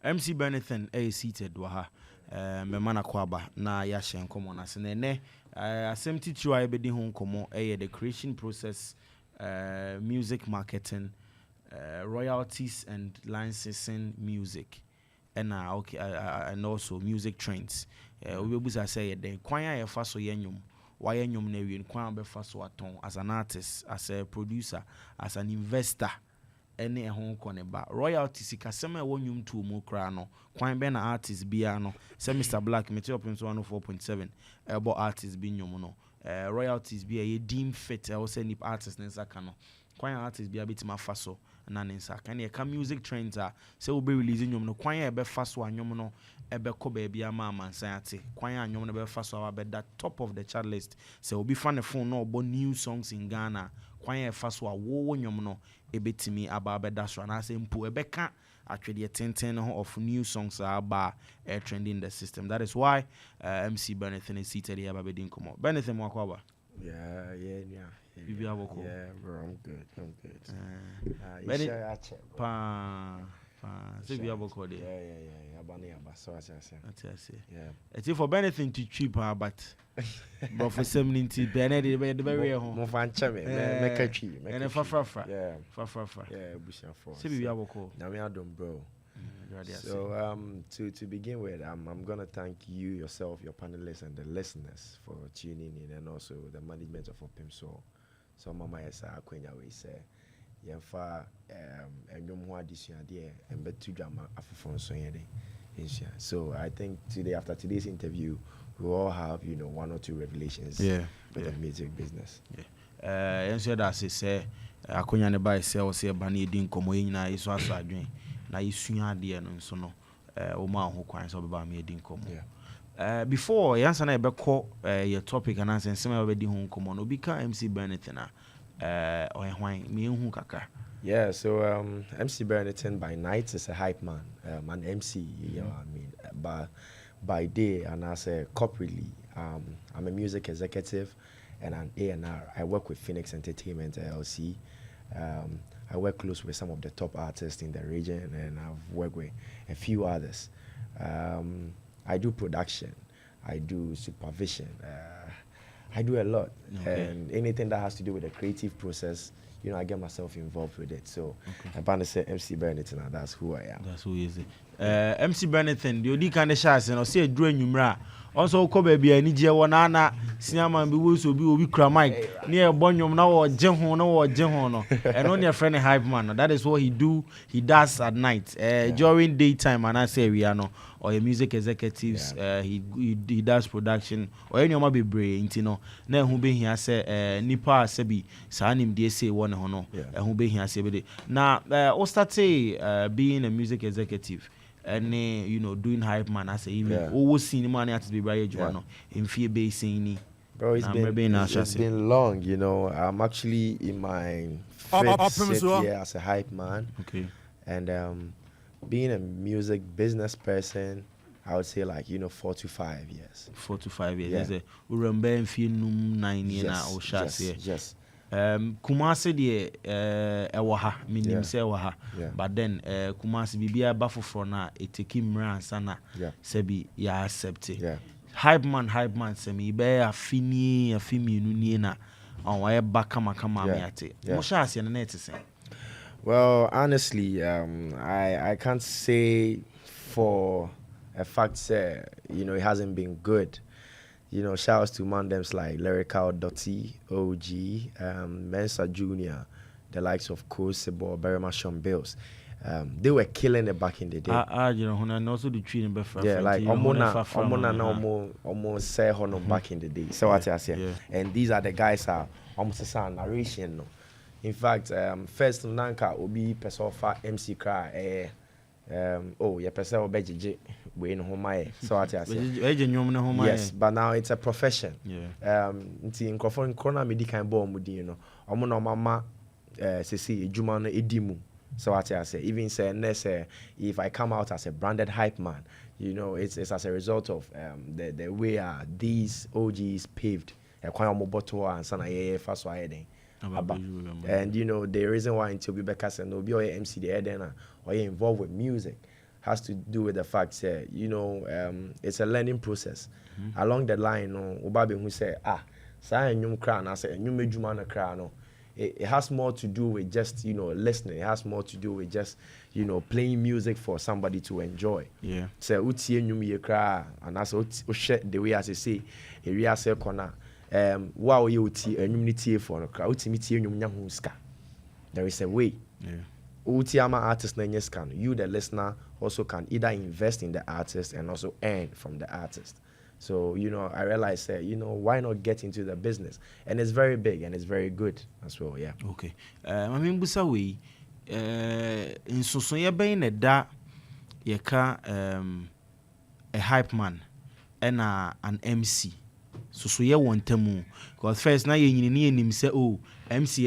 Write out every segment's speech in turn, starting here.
MC Burniton seated waha memana kwaba na ya shen komo na se ne asem titru a ebedi ho komo the creation process, music marketing, royalties and licensing music and and also music trends. We busa say the kwan ya fa so yenyum why yenyum na wi kwan be fa so aton as an artist, as a producer, as an investor. Any home ba royalties kasema wo nyum to mu kra no kwan be na artist bia no say Mr Black meti up into 104.7 ebo artist bi nyum no royalties bia ye deem fit e wo say nip artist nsa ka no kwan artist bia betima fa so na nsa ka na e ka music trends a say wo be release nyum no kwan e be fa so anyum no e be ko ba bia ma mansan ate kwan anyum no be fa so aba be that top of the chart list say obi fa ne phone no obo new songs in Ghana kwan e fa so a wo nyum no ebetimi aba beda so na say mpo ebeka atwede tenten of new songs aba trending in the system. That is why MC Burniton is seated here babedin komo. Burniton mwakwaba. Yeah. Bibi aboko. Yeah, bro, I'm good. So bibi aboko de. Yeah. Abani aba so I say. Yeah. It's for Burniton to cheap but for 70 Benedict the very home. Mo fan chame make a tree. And fa. Yeah. Fa. Yeah, bushan for. So bibi aboko. Na me adom bro. So to begin with, I'm gonna thank you yourself, your panelists, and the listeners for tuning in, and also the management of Opim. So Mama Esa Akwenya we say, Yemfa and Yomwa this year, and bet to drama after so So I think today, after today's interview, we all have one or two revelations for the music business. And so that's it. Say Akwenya ne buy say say bani din komo nyina iso aso adwen. Na yisua de no nso no o ma ho kwan so beba me din komo before yansa na ebekọ your topic and answer nsema be di ho komo no bi ka MC Burniton o hwan me hu kaka. Yeah, so MC Burniton by night is a hype man, an MC, you know what I mean, but by day and as a corporately I'm a music executive and an A&R. I work with Phoenix Entertainment LLC. I work close with some of the top artists in the region, and I've worked with a few others. I do production, I do supervision, I do a lot, and anything that has to do with the creative process, I get myself involved with it. So I'm going to say MC Burniton, that's who I am. That's who is it. MC Burniton, the only kind of shots, and I say drawing you also ko baby ani je wona na sinama bi wo so bi obi kra mic near bonyom na wo je ho no and on your friend hype man. That is what he does at night during daytime, and I say we are no or a music executives he does production or any oma bebre nti no na hu be hia say nipa say bi sa nim de say won ho no hu be hia say be na o start being a music executive and doing hype man as even always seeing money at the bride no in fear basing. Bro, it's been long, I'm actually in my fifth year as a hype man. Okay. And being a music business person, I would say 4 to 5 years. 4 to 5 years. Yes. Remember in few 9 years now or yes. Kumasi de ewaha minim say ewaha but then Kumasi bibia bafoforo na eteki mran sana sebi ya accept hype man say me be afini nu nie na on wa ba kama me ate mo sha ase na net say. Well, honestly, I can't say for a fact say it hasn't been good. Shout outs to mandems like Lyrical Dotty, OG, Mensa Jr., the likes of Kosebo, Berima Sean Bills. They were killing it back in the day. And also the tree in Bedford. Yeah, like Omona almost say hono back in the day. So what I say. And these are the guys are almost a sound narration. In fact, first Nanka Obi Pesofa MC Cry. Person obejeje we no homaye. So what I say. Yes, but now it's a profession. Nti nkrofo nkona medi kan ball mudi omo na mama sesi ejuma no edimu. So what I say, even say if I come out as a branded hype man, it's as a result of the way these OGs paved kwan omo bottle and sana first so heading. And the reason why until we back as no be MC the Edena or involved with music has to do with the fact that, you know, it's a learning process. Along the line, Obabe who say, say nyum kra na say nyum edwuma na kra no. It has more to do with just, you know, listening. It has more to do with just, you know, playing music for somebody to enjoy. Yeah. So utie nyum ye kra and as the way as I say, area say corner. Wow you utie nyum ni tie for no kra. Utie mi tie nyum nya hu ska. There is a way. Yeah. Utiama artist na can you the listener also can either invest in the artist and also earn from the artist. So, you know, I realized that, you know, why not get into the business? And it's very big and it's very good as well, yeah. Okay. I mean, busa we in so ye be na da ye ka a hype man and an MC. So ye want temu because first na ye nyini nim say oh MC.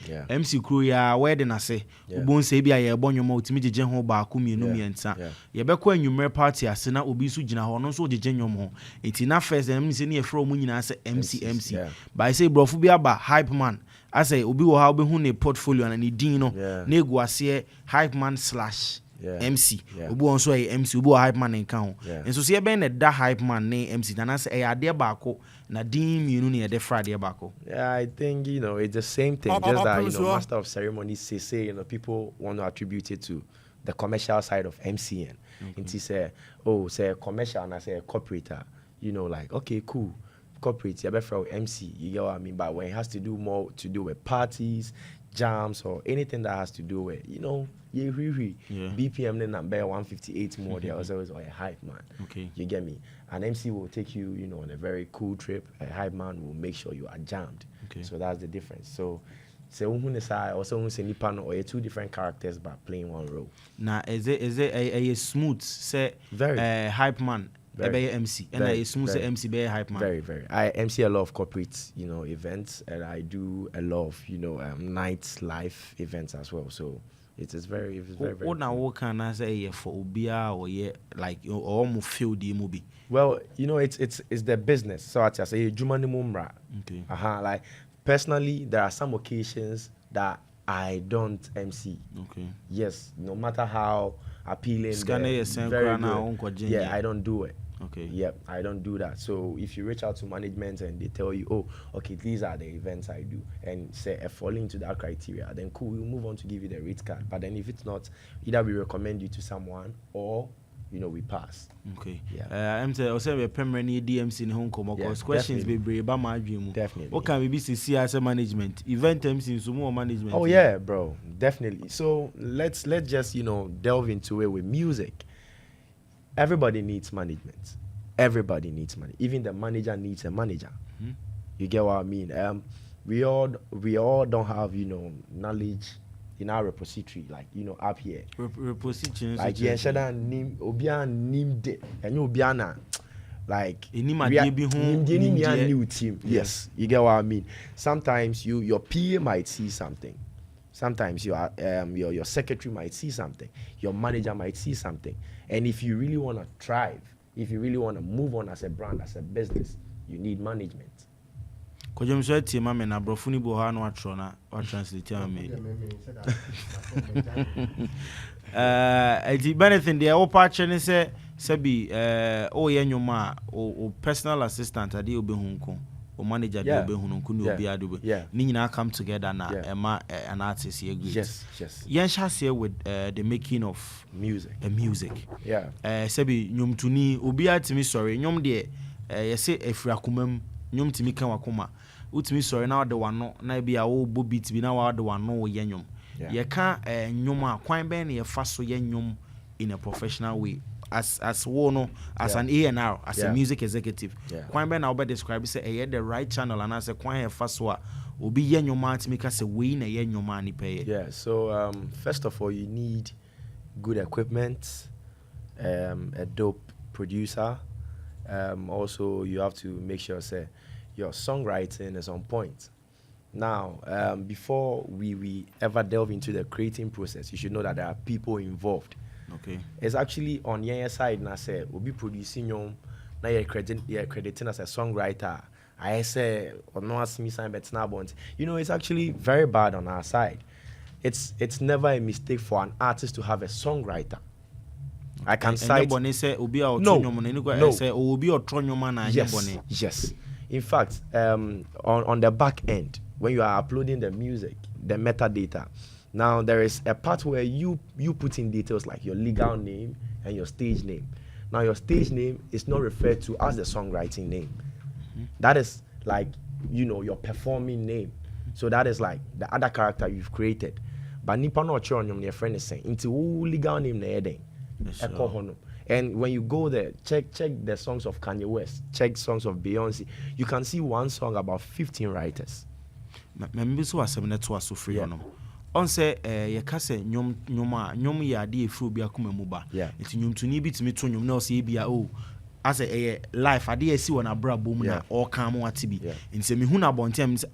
Yeah. MC crew ya wedding ase. Ubon say bia ye bonyo ma otimi jeje ho ba ko mienu miensa. Ye be ko anwumre party ase na obi su gina ho no so jeje nyom ho. Enti na first MC say na ye fro mu nyina say MC. But I say brofu bi aba hype man. I say obi wo ha obi hu ne portfolio na ne din no. Na egu ase hype man / MC. Obi won so MC obi hype man nka ho. Enso so ye be na da hype man ne MC na say e ade ba ko na din mienu ne de Friday ba ko. Yeah, I think, you know, it's the same thing, just that, you know, master of ceremonies say, you know, people want to attribute it to the commercial side of MCN. And he say, oh, say commercial and I say corporate, you know, like, okay, cool. Corporate, you better MC, you get what I mean? But when it has to do more to do with parties, jams, or anything that has to do with, you know, BPM then number 158 more, there was always a hype man. Okay. You get me? An MC will take you, you know, on a very cool trip. A hype man will make sure you are jammed. Okay. So that's the difference. So also Nipano or two different characters but playing one role. Now is it a smooth say very hype man? Very MC and I smooth say MC be hype man. Very. I MC a lot of corporate, you know, events, and I do a lot of, you know, night life events as well. So it's very what now what can I say for Obia or like or almost feel the movie? Well, you know, it's the business. So I say Jumani Mumra. Okay. Like personally, there are some occasions that I don't MC. Okay. Yes, no matter how appealing. I don't do it. Okay. Yep, I don't do that. So if you reach out to management and they tell you, oh, okay, these are the events I do, and say fall into that criteria, then cool, we'll move on to give you the rate card. But then if it's not, either we recommend you to someone or, you know, we pass. Okay. Yeah. I'm saying also we permanent DMC in Hong Kong because questions be brave about my dream. Definitely. What can we be see as a management? Event MC so more management. Oh yeah, bro. Definitely. So let's just, you know, delve into it with music. Everybody needs management. Everybody needs money. Even the manager needs a manager. Mm-hmm. You get what I mean? We all don't have, you know, knowledge in our repository, like, you know, up here. Repository. Like shada nim obia nim de and you obiana like new team. Yes, you get what I mean. Sometimes your PA might see something. Sometimes your secretary might see something. Your manager might see something. And if you really want to thrive, if you really want to move on as a brand, as a business, you need management. Kojom so tie ma me na brofuni bo ha no atro na wa translate am me. Benefit there wo pa che ne se bi o ye nwoma o personal assistant ade obehun ko o manager de obehun ko ni obi ade ni nyina come together na an artist ye great. Yes. Yen share with the making of music. Yeah. Bi nwomtuni obi atimi sorry nwom de ye se afira komam nwom timi kan wakoma utimi sorry na de wano na bia wo bo beat bi na wa de wano wo ye nwom ye ka nwom a kwan ben na ye fa so ye nwom in a professional way as wo no as an A&R as a music executive kwan ben na wo be describe say the right channel and as a kwan ye fa so a obi ye nwom atimi ka say we na ye nwom ani pay. Yeah, so first of all you need good equipment, a dope producer. Also you have to make sure say your songwriting is on point. Now, before we ever delve into the creating process, you should know that there are people involved. Okay. It's actually on your side, na say we'll be producing you, now you're crediting as a songwriter. I say or no ask me sign but now, you know, it's actually very bad on our side. It's never a mistake for an artist to have a songwriter. I can cite. No. Yes. In fact, on the back end, when you are uploading the music, the metadata, now there is a part where you put in details like your legal name and your stage name. Now your stage name is not referred to as the songwriting name. That is like, your performing name. So that is like the other character you've created. But nipa no chon your friend is saying into legal name na eden. And when you go there, check the songs of Kanye West, check songs of Beyonce. You can see one song about 15 writers. Maybe so as so free on. On say ye kase nyom ya ade efro bi akoma mu ba. Enti nyom tuni bi timi to nyom na o se bia as a life ade esi wona bra bom na o kan mo ate bi. Enti me hu na bontem se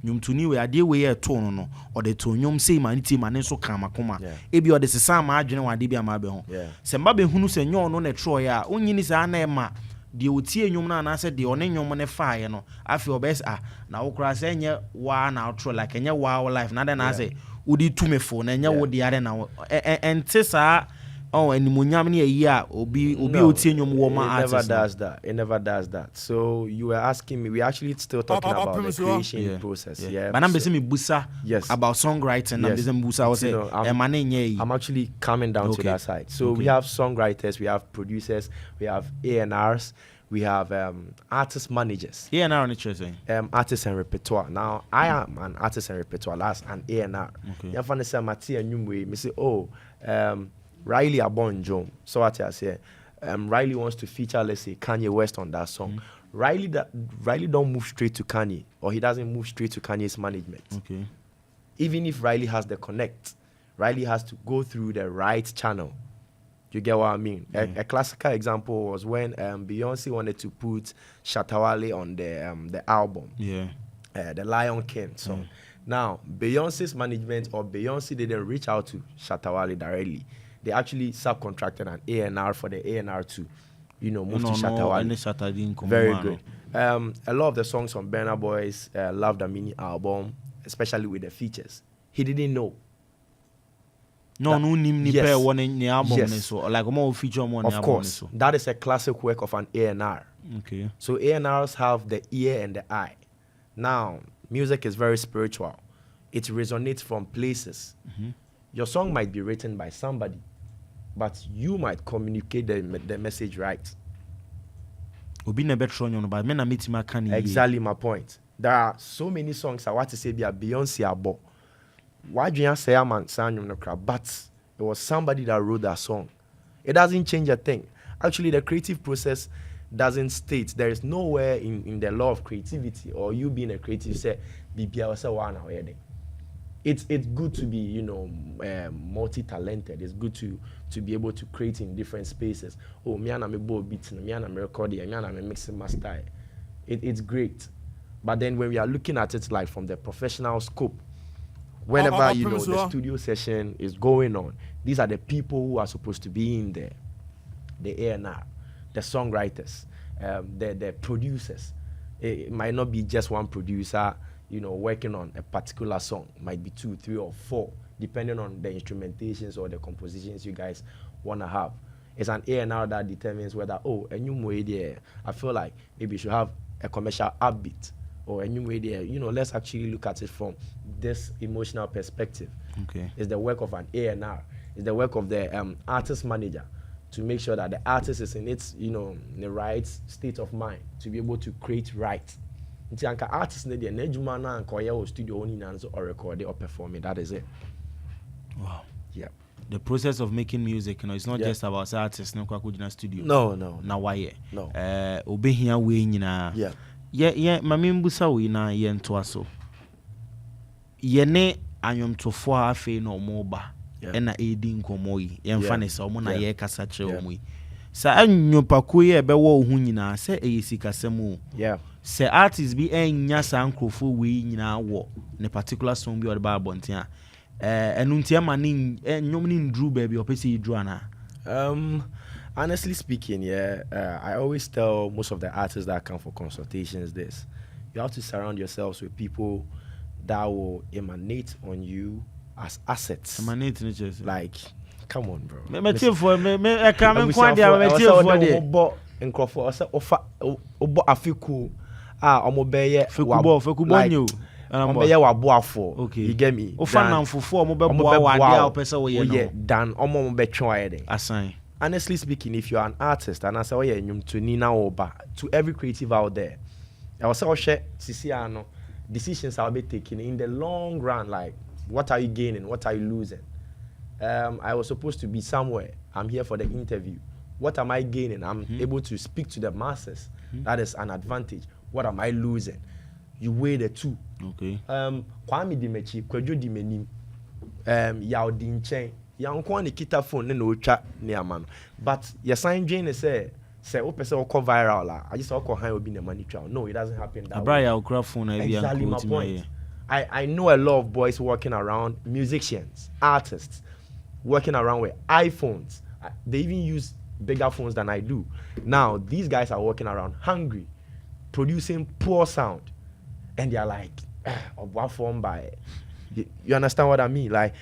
nyom tuni we ade we ye to no o de to nyom sei ma nti ma ne so kan makoma. E bi o de sesa ma adwene wa de bi ama be ho. Se mba be hunu se nyon no na tro ya onyini sa na e ma de otie nyom na na se de one nyom ne faaye no afi obes na wo kra se nye wa na outro like enye wa life na de na say udi to me phone enya wo de are na ente sa animunyam ne ayi a obi otie nyom wo ma artist. It never does that. So you were asking me, we actually still talking about the creation process. But I'm basically busa about songwriting. I'm basically busa was I'm actually coming down to that side. So we have songwriters, we have producers, we have A&Rs, we have artist managers. A&R on the artist and repertoire. Now I am an artist and repertoire. That's an A&R. You find say Matia Nyumwe. Me say Riley Abon Jom. So what I say, Riley wants to feature, let's say, Kanye West on that song. Riley don't move straight to Kanye, or he doesn't move straight to Kanye's management. Okay. Even if Riley has the connect, Riley has to go through the right channel. You get what I mean? A classical example was when Beyonce wanted to put Shatawale on the album. The Lion King song. Now, Beyonce's management or Beyonce didn't reach out to Shatawale directly. They actually subcontracted an A&R for the A&R to, move to Shatawale. Very good. A lot of the songs from Burna Boy's Love the Mini album, especially with the features, he didn't know. Of course, that is a classic work of an A&R. Okay. So A&Rs have the ear and the eye. Now, music is very spiritual. It resonates from places. Your song might be written by somebody, but you might communicate the message right. Exactly my point. There are so many songs I want to say be a Beyonce abo. Why do you say a man but it was somebody that wrote that song. It doesn't change a thing. Actually, the creative process doesn't state. There is nowhere in the law of creativity or you being a creative say it's good to be multi-talented. It's good to be able to create in different spaces. Oh, me and me bo beats, me and me recording, me and me mixing master. It's great, but then when we are looking at it like from the professional scope, whenever the studio session is going on, these are the people who are supposed to be in there. The A&R, the songwriters, the producers. It might not be just one producer, working on a particular song. It might be 2, 3, or 4, depending on the instrumentations or the compositions you guys want to have. It's an A&R that determines whether, a new way there, I feel like maybe you should have a commercial upbeat. Or a new way there, let's actually look at it from this emotional perspective. Okay. It's the work of an A&R. It's the work of the artist manager to make sure that the artist is in its, in the right state of mind to be able to create right. Until artists need the nejumana and koya studio only or record or perform it. That is it. Wow. Yeah. The process of making music, it's not just about artists. No, kwa studio. No. Na why? No. Obe here we na. Yeah. Yeah, mami mbusa we na ye ntoa so. Ye ne anyomtofo afi na omoba. Na edi nkomo yi. Ye mfa ne se omo na ye kasa kire omo yi. Sa anyopako ye be wo hu nyina se eyisikasem o. Yeah. Se artist bi enya sa nkrofo we nyina wo ne particular song bi o de ba bonten a. Enu ntia ma ne nyom ni ndru ba bi opese yidru ana. Honestly speaking, I always tell most of the artists that come for consultations this. You have to surround yourselves with people that will emanate on you as assets. Emanate, like come on, bro. Me for me come kwa dia me for dia. Obo nkrofo o se ofa obo afiku omo beye fekubo nyo. Omo beye wa boafo. Okay. You get me? Ofa namfofo omo be boa wa dia opese wo ye no. Dan omo be twa ye dey. Asan. Honestly speaking, if you are an artist and I say, oh yeah, to Nina Oba, to every creative out there, I will say, oh shit, Sisiano, decisions I'll be taking in the long run. Like, what are you gaining? What are you losing? I was supposed to be somewhere. I'm here for the interview. What am I gaining? I'm able to speak to the masses. That is an advantage. What am I losing? You weigh the two. Okay. Kwame Dimechi, Kwejo Dimenim, Yao Dinchen. Yankwan the kita phone no chat near man. But your sign Jane say oh person will go viral la. I just call high will be the money trial. No, it doesn't happen that way. Exactly my point. I know a lot of boys working around, musicians, artists, working around with iPhones. They even use bigger phones than I do. Now these guys are working around hungry, producing poor sound, and they are like, what form by? You understand what I mean? Like,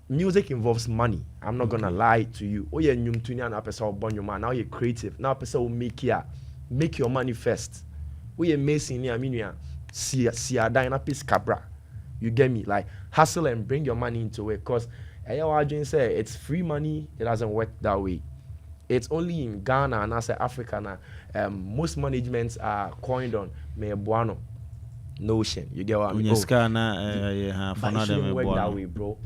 music involves money. I'm not gonna lie to you. Oh yeah, now you're creative. Now person will make your money first. Oh yeah, amazing. I mean, see a piece cabra. You get me? Like, hustle and bring your money into it. Cause say it's free money. It doesn't work that way. It's only in Ghana and as Africa now. Most managements are coined on me buano. Notion, you get what I mean? But it shouldn't work that way, bro.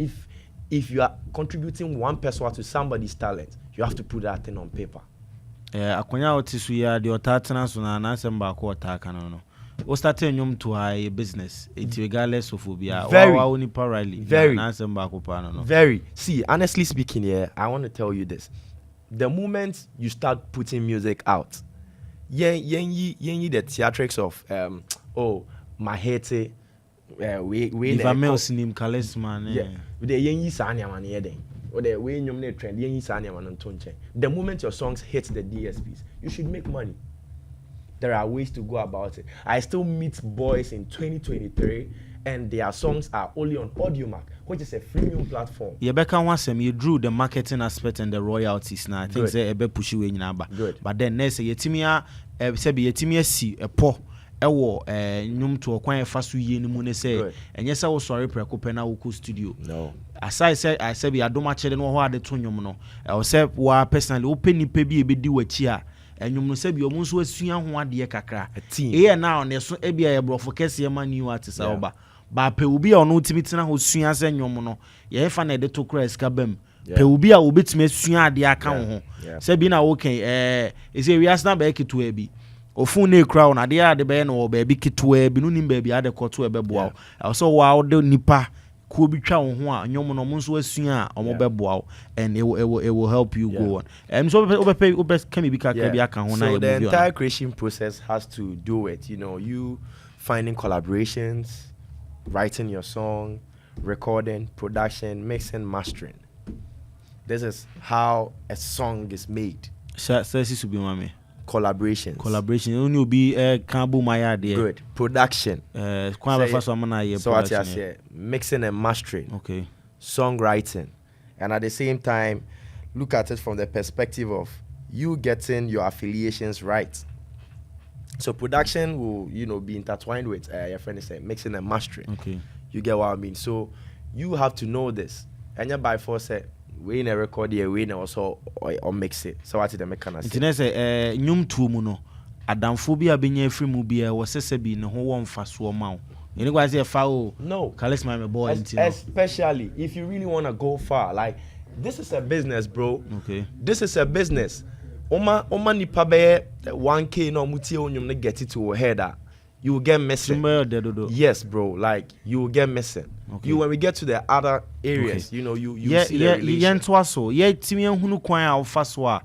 If you are contributing 1% to somebody's talent, you have to put that thing on paper. Akonya otisu ya di otatena so na ansem ba ko otaka no. O start nyom to a business. It regardless of obia. Very. Na ansem ba ko pa no. Very. See, honestly speaking here, I want to tell you this. The moment you start putting music out, yen the theatrics of Mahete, if I may sim Kalisman, yeah, with the yengi sanya man here then, or the way you trend yengi sanya man on tonche. The moment your songs hit the DSPs, you should make money. There are ways to go about it. I still meet boys in 2023, and their songs are only on AudioMac, which is a freemium platform. Yeah, Becca wants you drew the marketing aspect and the royalties. Now I think they be push you in number. Good. But then next yetimia, see a poor. Ewo nyum to okwan fa so yie ni mu ne say enye say wo sorry preko pe na wo ko studio no as I say be adoma chede no ho ade to nyum no e say wa personally wo peni pe bi e bedi wachi a enyum no say bi omo so asua ho ade kakra e na on so e bia ye brofo kese ma new artist oba ba pe obi a ono timitina ho sua say nyum no ye fa na ede to kra ska bam pe obi a obetime asua ade aka ho say bi na wo ken e say we asna ba ekitu e bi ofun ne kra on ade ade be no ba bi kitwa bi no nim ba bi ade koto e be boa so wa de nipa ko bi twa wo ho a nyom no mo nso asua a omo be boa and it will help you go on so obe can be kakra bi aka ho na so the entire creation process has to do with you finding collaborations, writing your song, recording, production, mixing, mastering. This is how a song is made. Collaboration only be Kambu Maya there. Good. Production. Mixing and mastering. Okay. Songwriting. And at the same time, look at it from the perspective of you getting your affiliations right. So production will, be intertwined with your friend is mixing and mastering. Okay. You get what I mean? So you have to know this. And you by force we in a record here, we also or mix it. So what is the mechanism? It's nyum tu mu no adamphobia benya free mu bia wo sese bi ne ho wo mfa so ma. You know say fa no. Charisma me boy especially if you really want to go far. Like this is a business, bro. Okay. This is a business. Oma nipa be 1K no mutie onyum ne get it to your head. You will get missing. Yes, bro. Like you will get missing. Okay. When we get to the other areas, you see the relation. Yeah, timi hunu kwan a ofa so a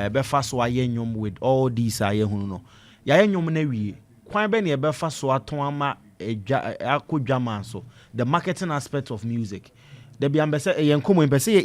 be fa so aye nyom with all these aye hunu no. Ya nyom na wie. Kwan be na be fa so aton ama akodwa man so. The marketing aspect of music. There be ambese yen komo impese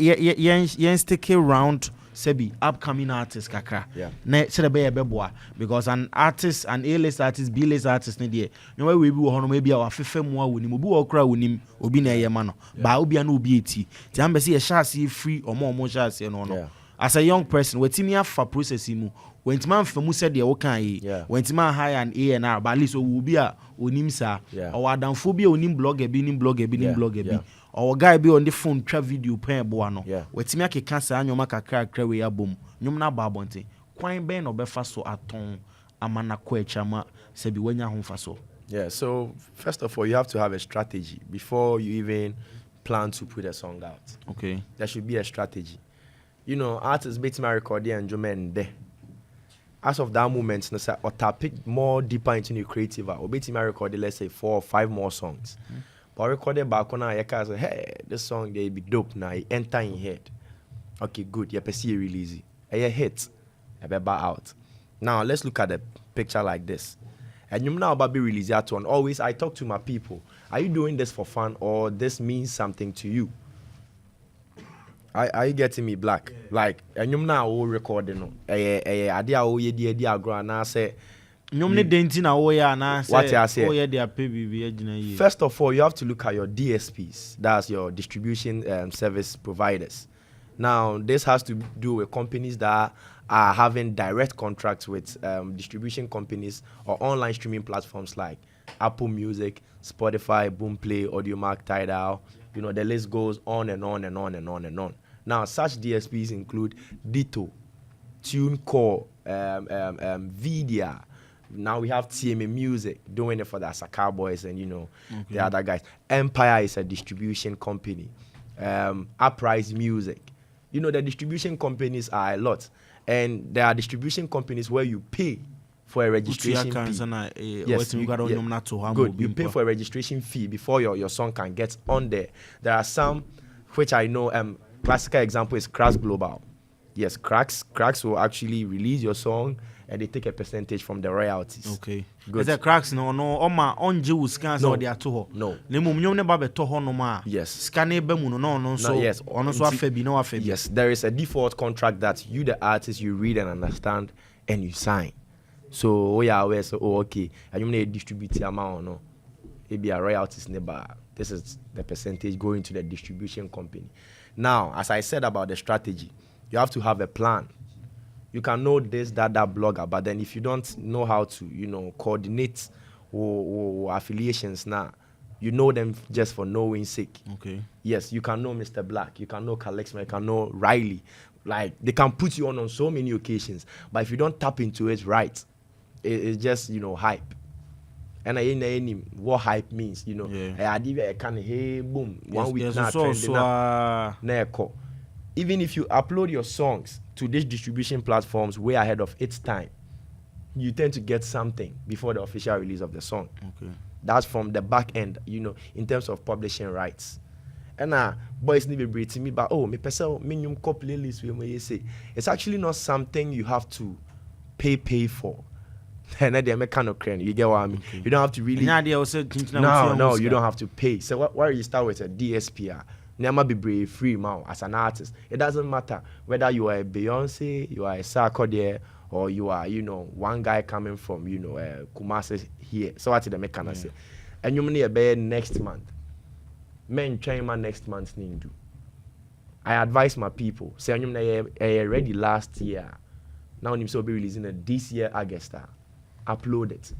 yen stick around sebi upcoming artists kakra. Yeah. Na shere be beboa because an artist, an A-list artist, B-list artist ne dey. No way we bi wo hono maybe our fefe mu awunim obi wo kra wonim obi na eye ma no. Ba obi na obi eti. Ti am be say ye shase free omo shase no no. As a young person, wetimi afa process mu. Wentimi amfa mu said de wo kan yi. Wentimi hire an A&R, but at least wo bi a onim sa. Or adamfo bi onim blogger bi nim blogger bi. Or guy be on the phone try video pen boa no. Wetimi akeka sa anyoma kakra we abom. Nyom na ba bonte. Kwan ben no be fa so aton amana ko echama se bi wanya ho fa so. Yeah, so first of all, you have to have a strategy before you even plan to put a song out. Okay. There should be a strategy. You know, artists beat my record and Jomen there. As of that moment, no say or pick more deeper into the creative. Or beat my record, let's say 4 or 5 more songs. But recorded back on I can say, hey, this song they be dope now. It enter in head. Okay, good. You see it release it. A hit. A be out. Now let's look at the picture like this. And you now about be release that one. Always I talk to my people. Are you doing this for fun or this means something to you? Are you getting me, Black? Like, and you now all recording no. Idea o ye di agro na say nyom ne denti na wo ya na say what you say? Oh yeah, they are pay bibi agina yi. First of all, you have to look at your DSPs. That's your distribution service providers. Now, this has to do with companies that are having direct contracts with distribution companies or online streaming platforms like Apple Music, Spotify, Boomplay, AudioMack, Tidal. You know, the list goes on and on and on and on and on. Now, such DSPs include Ditto, TuneCore, Vidia. Now we have TMA Music doing it for the Asaka Boys and, you know, the other guys. Empire is a distribution company. Uprise Music. You know, the distribution companies are a lot. And there are distribution companies where you pay for a registration fee. Yes, good. You pay for a registration fee before your song can get on there. There are some which I know, classical example is Cracks Global. Yes, Cracks will actually release your song and they take a percentage from the royalties. Okay. Good. Is there Cracks no oma onje wo scans or they are to ho? No. Ne mum nyom ne ba be to ho no ma. Yes. Scan e be mu no so. Yes. Ono so afebi no afebi. Yes, there is a default contract that you the artist you read and understand and you sign. So we are aware so okay, and you need distribute amount no. It be a royalties never. This is the percentage going to the distribution company. Now, as I said about the strategy, you have to have a plan. You can know this, that blogger, but then if you don't know how to, you know, coordinate or affiliations now, you know them just for knowing sake. Okay. Yes, you can know Mr. Black, you can know Kalexman, you can know Riley. Like, they can put you on so many occasions, but if you don't tap into it right, it's just, you know, hype. And I know what hype means, you know. I can hey boom, 1 week now trending now. Even if you upload your songs to these distribution platforms way ahead of its time, you tend to get something before the official release of the song. Okay. That's from the back end, you know, in terms of publishing rights. And boys need to be to me, but me person minimum playlist we say it's actually not something you have to pay for. And then they make kind of crane. You get what I mean? Okay. You don't have to really. No, you don't have to pay. So why you start with a DSP? Never be brave free now as an artist. It doesn't matter whether you are a Beyonce, you are a Sarkodie, or you are, you know, one guy coming from, you know, Kumasi here. So what did the mechanic say? And you need a bed next month. Men train my next month's need. I advise my people. Say I'm ready last year. Now I'm so be releasing it this year August. Upload it.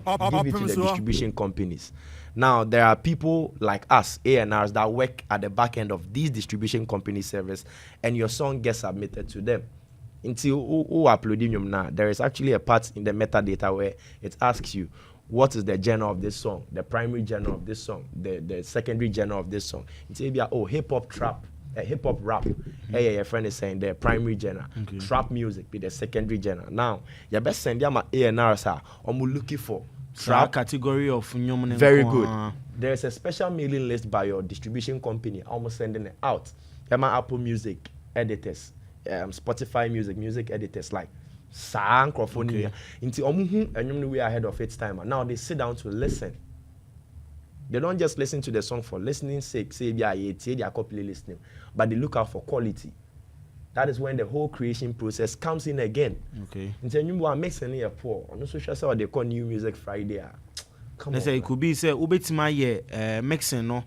Give it to the distribution companies. Now, there are people like us, A&Rs, that work at the back end of these distribution company service, and your song gets submitted to them. Until who uploading them now, there is actually a part in the metadata where it asks you, what is the genre of this song, the primary genre of this song, the secondary genre of this song. It's maybe hip-hop trap. Hip-hop rap, your friend is saying the primary genre. Okay. Trap music be the secondary genre. Now, you best send them A&Rs I'm looking for trap category of very good. There's a special mailing list by your distribution company. Almost sending it out. Apple Music editors, Spotify music editors like Sankrophonia. Into and we are ahead of its time. Now they sit down to listen. They don't just listen to the song for listening sake, say they are copy listening, but they look out for quality. that is when the whole creation process comes in again. Okay. And then you are mixing it poor. On the social side, they call New Music Friday. Come on. Say it could be say ubetima mixing no.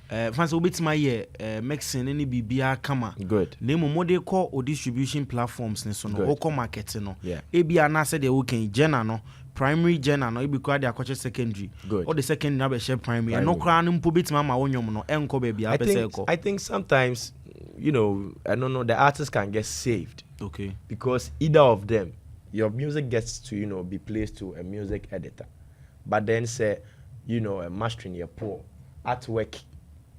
Fancy ubetima mixing any bibia kama. Good. Name mo dey call o distribution platforms ne so no. O call marketing no. Yeah. Ebi ana say the weekend general no. Primary general no. Ebi kwa dey akoche secondary. Good. Or the secondary na be share primary. No kra no mpo betima ma wonyom no. Enko baby apese I think sometimes, you know, I don't know, the artist can get saved. Okay. Because either of them, your music gets to, you know, be placed to a music editor. But then say, you know, a mastering your poor, artwork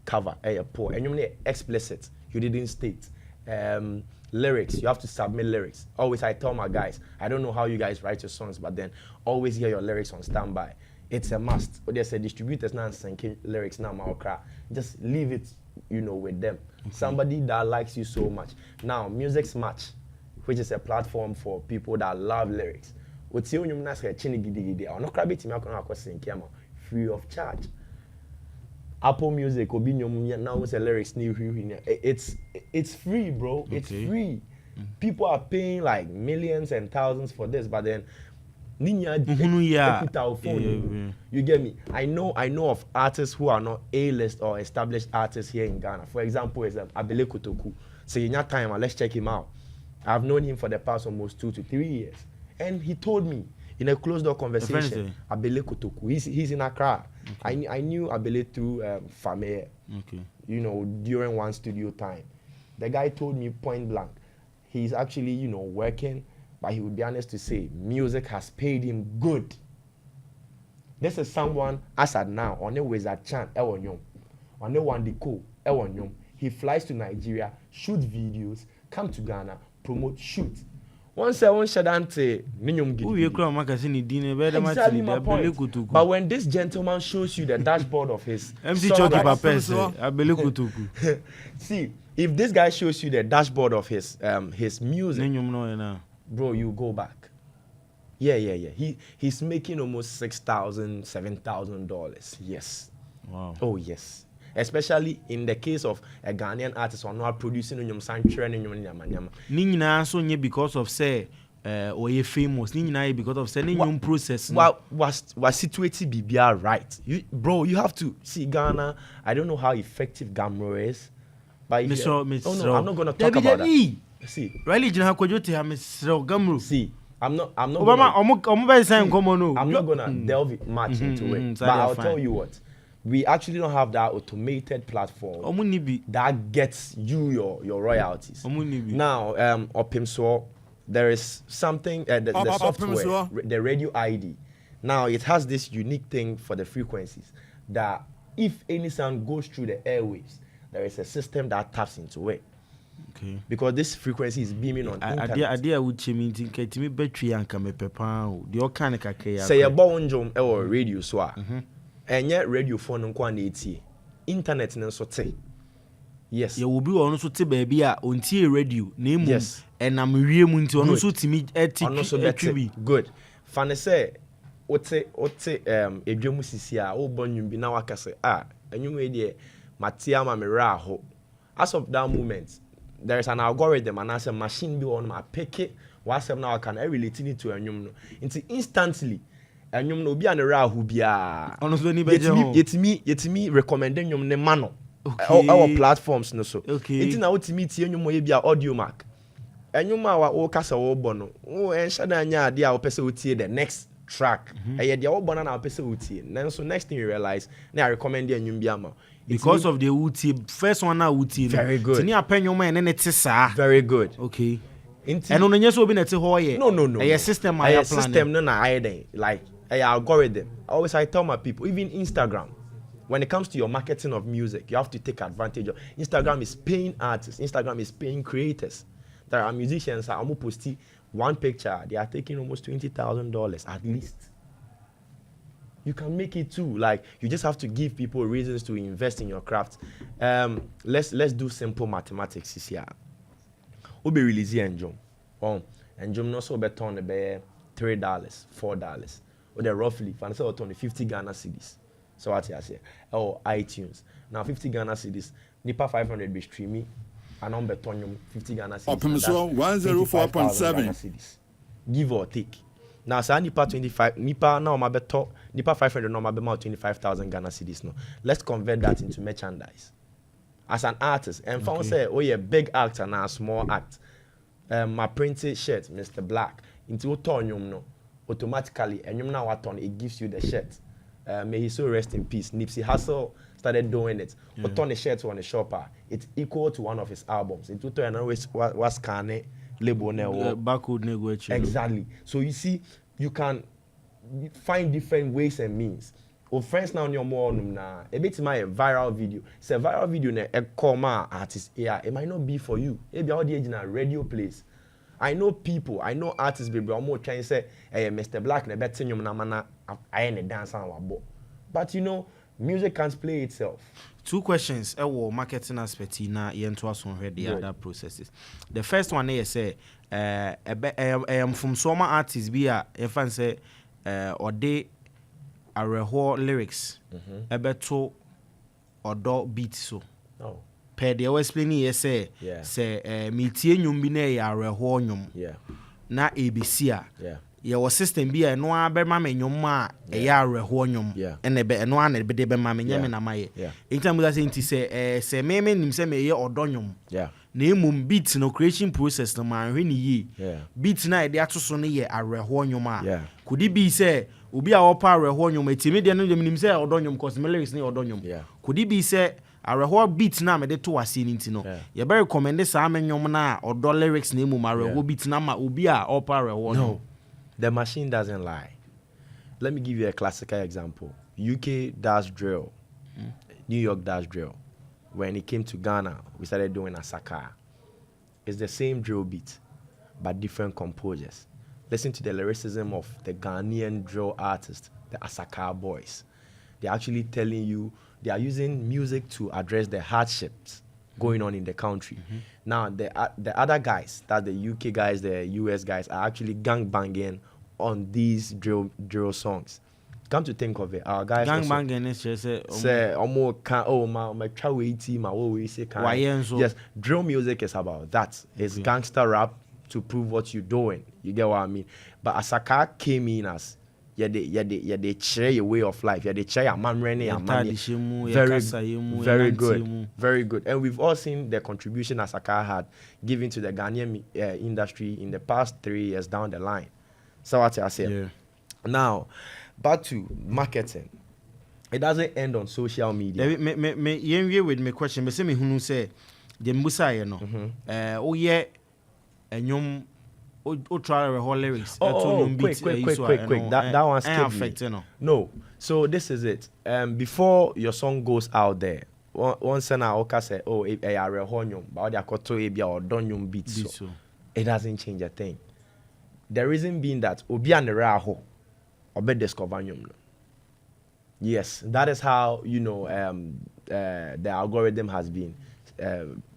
cover, a poor, and you mean explicit, you didn't state. Lyrics, you have to submit lyrics. Always, I tell my guys, I don't know how you guys write your songs, but then always hear your lyrics on standby. It's a must. But there's a distributors now syncing lyrics now, just leave it, you know, with them. Somebody that likes you so much. Now, Music's Match, which is a platform for people that love lyrics. What's your name? Free of charge. Apple Music, now it's a lyrics new. It's free, bro. Okay. It's free. People are paying like millions and thousands for this, but then you get me? I know of artists who are not A-list or established artists here in Ghana. For example, is Abele Kotoku. So in that time, let's check him out. I've known him for the past almost 2 to 3 years. And he told me in a closed door conversation, Abele Kotoku, he's in Accra. Okay. I knew Abele through Fameye, you know, during one studio time. The guy told me point blank, he's actually, you know, working, but he would be honest to say, music has paid him good. This is someone, as at now, on the ways at Chan, on the one the co, he flies to Nigeria, shoots videos, come to Ghana, promote, shoot. Once I want Shadante, exactly my point. But when this gentleman shows you the dashboard of his see, if this guy shows you the dashboard of his music, bro, you go back. Yeah. He's making almost $6,000, $7,000. Yes. Wow. Oh yes. Especially in the case of a Ghanaian artist or not producing on your sanctuary and your Nina so because of say or you famous Nina because of sending your process. Was situated BBR right? You have to see Ghana. I don't know how effective Gamro is, but I'm not gonna talk about that. See, really, Gamro. See, I'm not I'm not gonna delve much into it, but I'll tell you what. We actually don't have that automated platform that gets you your royalties. Now, Opimso, there is something, the software, the radio ID. Now, it has this unique thing for the frequencies that if any sound goes through the airwaves, there is a system that taps into it. Okay. Because this frequency is beaming on internet. Say a bonjom or radio swa. And yet radio phone on quantity. Internet and so te. Yes. You will be on so te baby on T radio name. Yes. And I'm real to on so timid good. Fanny say ote edwemu sisia o bonyum bi na waka say enwum e de matia ma mera ho. As of that moment, there is an algorithm and as a machine be on my pick it wasem now can I relate it to enwum no. Until instantly enwum no obi anera ho bia. Honestly ni beje ho. Yetimi recommending enwum ne mano. Okay. Our platforms no so. Okay. Enti na wotimi tie enwum ye bia audio mark. Enwum a wo kasa wo bo no. Wo enhya na anya ade a wo pese wotie the next track. Eye dia wo bo na pese wotie. So next thing you realize, na I recommend enwum bia ma. Because of the wotie first one na wotie. Very good. Tini apenyom e ne te saa. Very good. Okay. And on nyeso obi na te ho ye. No. A system I plan. System no na I like a algorithm. Always I tell my people, even Instagram, when it comes to your marketing of music, you have to take advantage of. Instagram is paying artists. Instagram is paying creators. There are musicians that are posting one picture. They are taking almost $20,000 at least. You can make it too. Like you just have to give people reasons to invest in your craft. Let's do simple mathematics this year. Obi release enjom. Enjom no so better on the $3, $4. Or they're roughly, for example, 50 Ghana cedis. So what I say? Oh, iTunes. Now 50 Ghana cedis. Nipa 500 be streaming. and on betonium 50 Ghana cedis. Optimism 104.7. Give or take. Now, say nipa 25, nipa now my beto, nipa 500 no my be 25,000 Ghana cedis no. Let's convert that into merchandise. As an artist, and found say, oh yeah, big act and a small act. My printed shirt, Mr. Black, into otonium no, automatically, and you now what on it gives you the shirt. May he so rest in peace. Nipsey Hussle started doing it. But on the shirt on the shopper, it's equal to one of his albums. It and always was scanning label now. Barcode nego. Exactly. So you see, you can find different ways and means. Or friends now on your more na a bit my viral video. It's a viral video na a comma artist. Yeah, it might not be for you. Maybe all the age in a radio place. I know people, I know artists, baby. I'm more trying to say, hey, Mr. Black, na better you na mana. I ain't a dancer on wabo. But you know, music can't play itself. 2 questions. Marketing aspect na yento aso hwe the other processes. The first one is say from some artists be a fan say or they are lyrics ebeto odo beat so. Oh. Per the explain here say me tie nyum bi na ya reho nyum. Yeah. Na ABC a. Yeah. Your system be a no abema me nyom a ya reho nyom ene be no an be de be ma me nyame na maye anytime we say nti say me nim say me ye odo nyom na emum beat no creation process no man hwe ni yi beat na e de atoso no ye areho nyom a could it be say obi a opa areho nyom etimi de no nim say odo nyom cause me lyrics na odo nyom could it be say areho beat na me de to ase ni nti no ye be recommend say am nyom na odo lyrics na emum areho beat na ma obi a opa areho nyom. The machine doesn't lie. Let me give you a classical example. UK does drill. New York does drill. When it came to Ghana, we started doing Asaka. It's the same drill beat, but different composers. Listen to the lyricism of the Ghanaian drill artists, the Asaka boys. They're actually telling you, they are using music to address the hardships going on in the country. Now, the other guys, that the UK guys, the US guys, are actually gangbanging on these drill songs. Come to think of it, our guys gangbanging is just say my chawiti my we say yes, drill music is about that. It's gangster rap to prove what you're doing. You get what I mean? But Asaka came in as they share your way of life. They share your man very good. And we've all seen the contribution Asaka had given to the Ghanaian industry in the past 3 years down the line. So what I say. Now, back to marketing. It doesn't end on social media. Me with my question. Me say me hunu say the musa you know. Oh yeah, enyom o try the whole lyrics. Quick. That one scared me. No. So this is it. Before your song goes out there, one sena oka say, oh, a rehonyum, but they are to ebia or donyum beats. So it doesn't change a thing. The reason being that obi an raho obe discover nyum. Yes, that is how the algorithm has been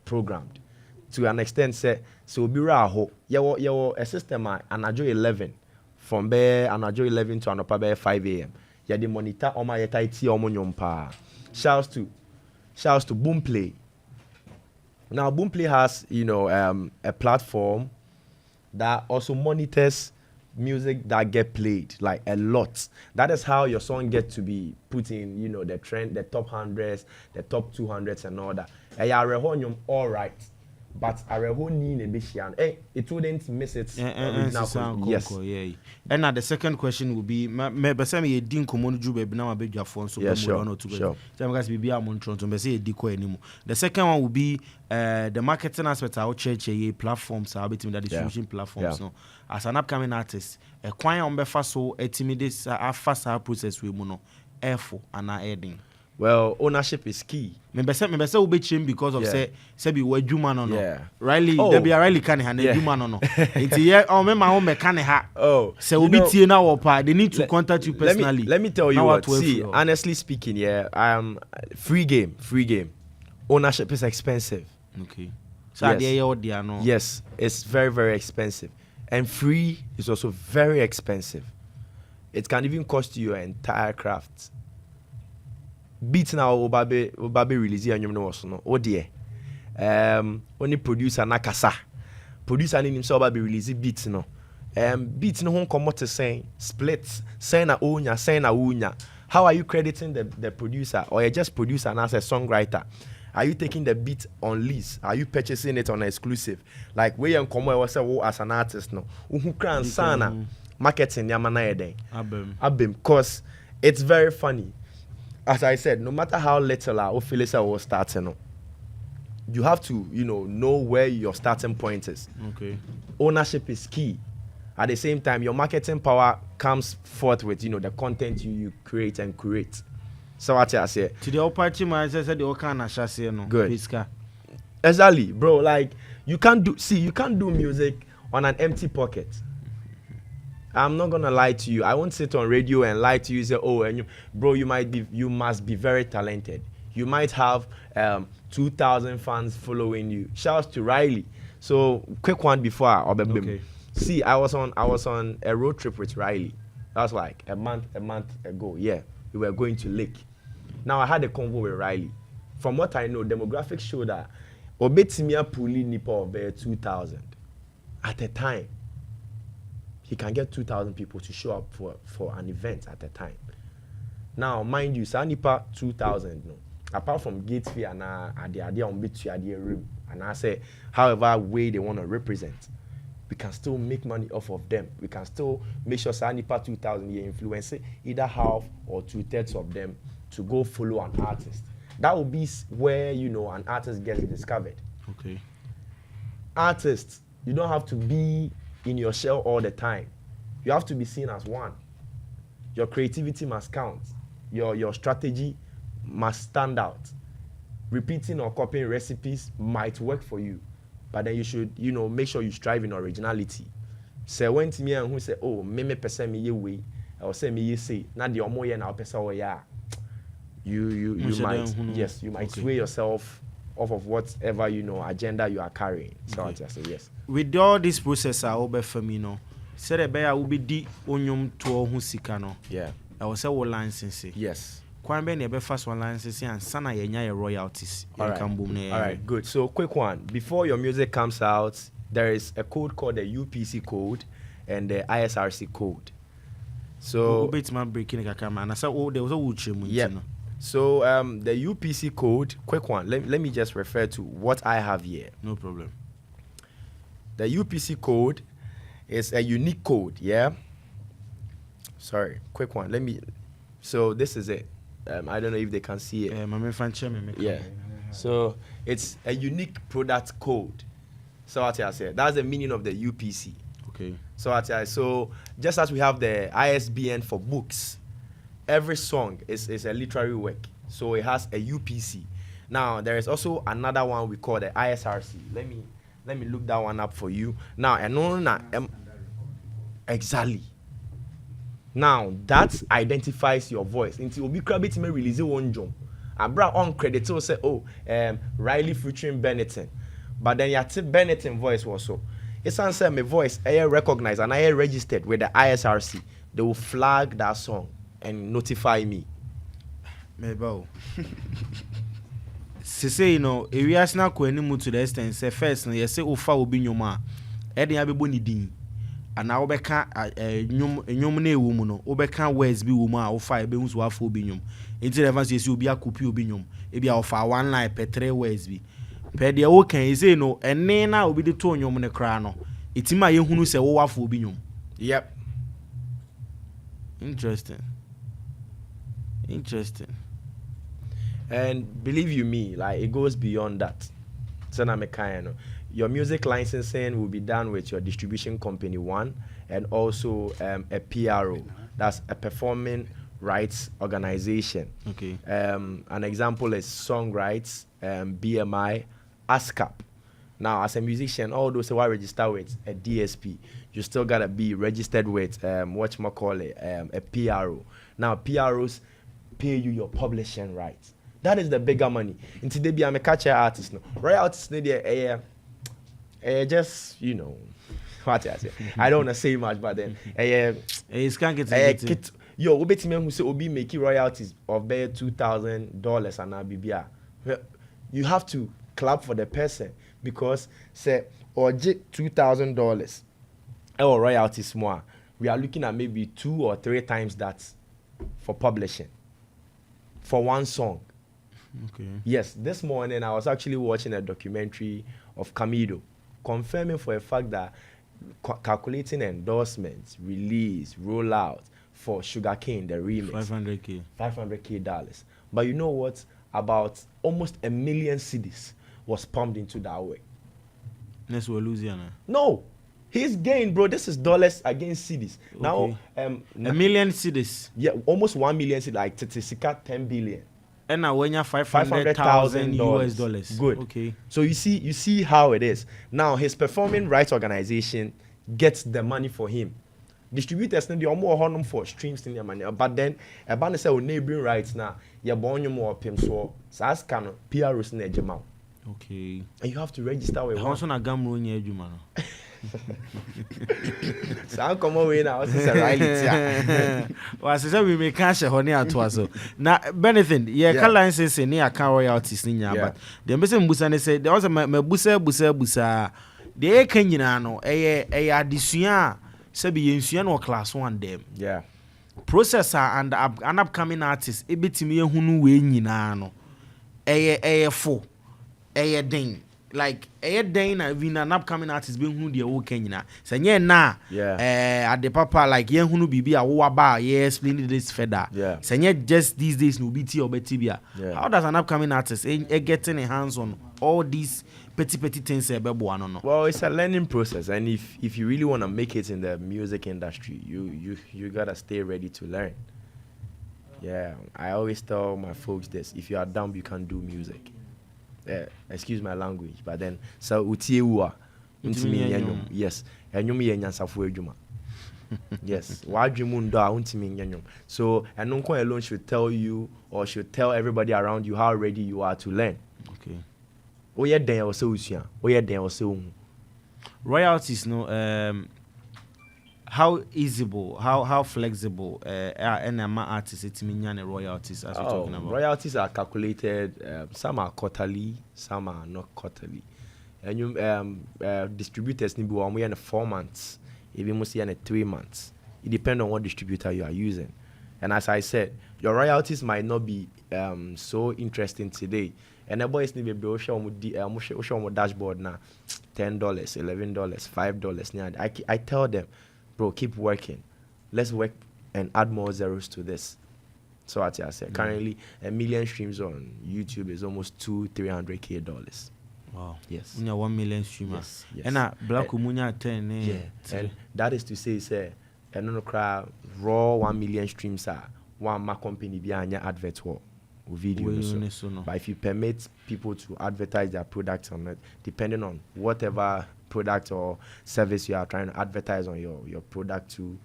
programmed. To an extent, say so be raho. Your a system anajo 11 from there anajo 11 to anopa 5 a.m. Yeah, the monitor on my yetaiti omonyompa. Shouts to Boomplay. Now Boomplay has a platform that also monitors music that get played like a lot. That is how your song gets to be put in the trend, the top 100s, the top 200s and all that. All right. But Areho need a bit it wouldn't miss its original. Yes. And now the second question will be me din komo ju be na ma phone so sure. The second one will be the marketing aspect of church platforms are between the distribution platforms no. As an upcoming artist, a kwan on be so this fast process we no effort and adding. Well, ownership is key. Me say we be change because of say be we juma no. Riley, there be a Riley can ha na juma no. It's here me my home mechanic ha. Oh. Say we be tie na opa, they need to contact you personally. Let me tell you what. See, honestly speaking, free game. Ownership is expensive. Okay. So yes, it's very, very expensive. And free is also very expensive. It can even cost you your entire craft. Beat now obabe release and no. Oh dear. only producer na kasa. Producer ni himself be release beats no. Beats no hon come to saying splits, saying na unya, saying na unya. How are you crediting the producer, or you just producer and as a songwriter? Are you taking the beat on lease? Are you purchasing it on exclusive? Like where you come was say as an artist no. Who can sana marketing yamana eden. Abim cause it's very funny. As I said, no matter how little or Phyllis was starting, no, you have to, know where your starting point is. Okay. Ownership is key. At the same time, your marketing power comes forth with, the content you create and curate. So what I say? To the opportunity, I said the Okana chassis no. Good. Pisca. Exactly, bro. Like you can't do music on an empty pocket. I'm not gonna lie to you. I won't sit on radio and lie to you. Say, you must be very talented. You might have 2,000 fans following you. Shouts to Riley. So quick one before okay. See, I was on a road trip with Riley. That was like a month ago. Yeah, we were going to Lake. Now I had a convo with Riley. From what I know, demographics show that Obetimia Puli Nipa of 2,000 at a time. He can get 2,000 people to show up for an event at a time. Now, mind you, Sanipa 2,000. No, apart from gate fee and the idea on bit to idea room, and I say, however way they want to represent, we can still make money off of them. We can still make sure Sanipa 2,000 you influence either half or 2/3 of them to go follow an artist. That will be where an artist gets discovered. Okay. Artists, you don't have to be in your shell all the time. You have to be seen as one. Your creativity must count. Your strategy must stand out. Repeating or copying recipes might work for you, but then you should, make sure you strive in originality. So when to me and who say, oh, me person me ye way, or say me ye say, na the omo ye na person oh yeah. You might sway yourself off of whatever agenda you are carrying. So I just say yes. With all this process, I will for me no. Said a bear will be di onyum to husikano. Yeah. I was a license. Yes. Kwambe ne be first one license and sana yenya royalties. All right, good. So quick one. Before your music comes out, there is a code called the UPC code and the ISRC code. So bit man breaking a camera and I said, oh, there was a wuchim. Yeah. So the UPC code, quick one. Let me just refer to what I have here. No problem. The UPC code is a unique code, yeah? Sorry, quick one. So this is it. I don't know if they can see it. Yeah. So it's a unique product code. So what I say, that's the meaning of the UPC. Okay. So just as we have the ISBN for books, every song is a literary work. So it has a UPC. Now there is also another one we call the ISRC. Let me look that one up for you. Now, exactly. Now, that identifies your voice. Until Obi Krabbit may release one jump. I brought on credit to say, Riley featuring Burniton. But then your Burniton voice was so. It's answer my voice, I recognized and I registered with the ISRC. They will flag that song and notify me. Maybe. Say if we ask now to the extent say first you say ofa obi nyoma e dey abebo ni din ana obeka nyom na ewu mu no obeka words bi wo mu a ofa e be hu so afo obi nyom enti reference you say obi akopi obi nyom e bia ofa one line per 3 words bi per dey wo kan say no ene na obi de to nyom ne kra no etima ye hunu say wo afo obi nyom. Yep. Interesting. And believe you me, like it goes beyond that. Your music licensing will be done with your distribution company one, and also a PRO, that's a performing rights organization. Okay. An example is Songrights, BMI, ASCAP. Now, as a musician, all those who are registered with a DSP, you still gotta be registered with a PRO. Now, PROs pay you your publishing rights. That is the bigger money. In today, I'm a catcher artist. No, royalties, just what I say. I don't wanna say much, but then it's can't get yo, obeti me who say obi make royalties of $2,000 and abibia. You have to clap for the person because say or $2,000 or royalties more. We are looking at maybe 2 or 3 times that for publishing for one song. Okay. Yes, this morning I was actually watching a documentary of Camido, confirming for a fact that calculating endorsements, release, rollout for Sugarcane, the remix, $500K. But you know what? About almost 1 million cedis was pumped into that way. Next Louisiana. No, his gain, bro. This is dollars against cedis. Okay. Now, 1 million cedis. Yeah, almost 1 million cedis, like 10 billion. And now when you're $500,000 US. Good. Okay. So you see how it is. Now his performing rights organization gets the money for him. Distributors need the more honor for streams in their money. But then a banner say neighboring rights now. You're born you more pim so as can PROs in Jamal. Okay. And you have to register with one. Na gamro nya adwuma no. So I come away now. What's this reality? Well, say we make cash honey ato so. Na Burniton, ka license ni aka royalties ni nya but dem be say mbusa ne say there was me busa. De ka nyina no eye adesua say be yensua no class 1 dem. Yeah. Processor and an upcoming artist e betimi ehunu we nyina no. Eye full. Eye den. Like den na even an upcoming artist be hunu de wo kanyina say nye na ade papa like ye hunu bibi a wo aba ye explain this further say nye just these days no biti or betibia. How does an upcoming artist getting a hands on all these petty things no? Well, it's a learning process, and if you really want to make it in the music industry, you gotta stay ready to learn. Yeah, I always tell my folks this: if you are dumb, you can't do music. Excuse my language, but then so utiewa untimi nyanyum. Yes, enyum ye nyansafo adwuma. Yes, wadwumu ndo a untimi nyanyum. So enonko alone should tell you or should tell everybody around you how ready you are to learn. Okay. Oye den o se usua, oye den o se ohun. Royalties no how easyable, how flexible and artists itimi nya royalties as we're talking about. Royalties are calculated, some are quarterly, some are not quarterly. And you distributors need to be in 4 months, even must in 3 months. It depends on what distributor you are using. And as I said, your royalties might not be so interesting today. And the boys need to be show my dashboard now, $10, $11, $5. I tell them, bro, keep working. Let's work and add more zeros to this. So I say currently 1 million streams on YouTube is almost $200,000-300K. Wow. Yes. 1 million streamers. Yes. And Black Umunya 10. Yeah. And that is to say, and no cry raw 1 million streams are one my company behind your advert or video. So. But if you permit people to advertise their products on it, depending on whatever product or service you are trying to advertise on your product to,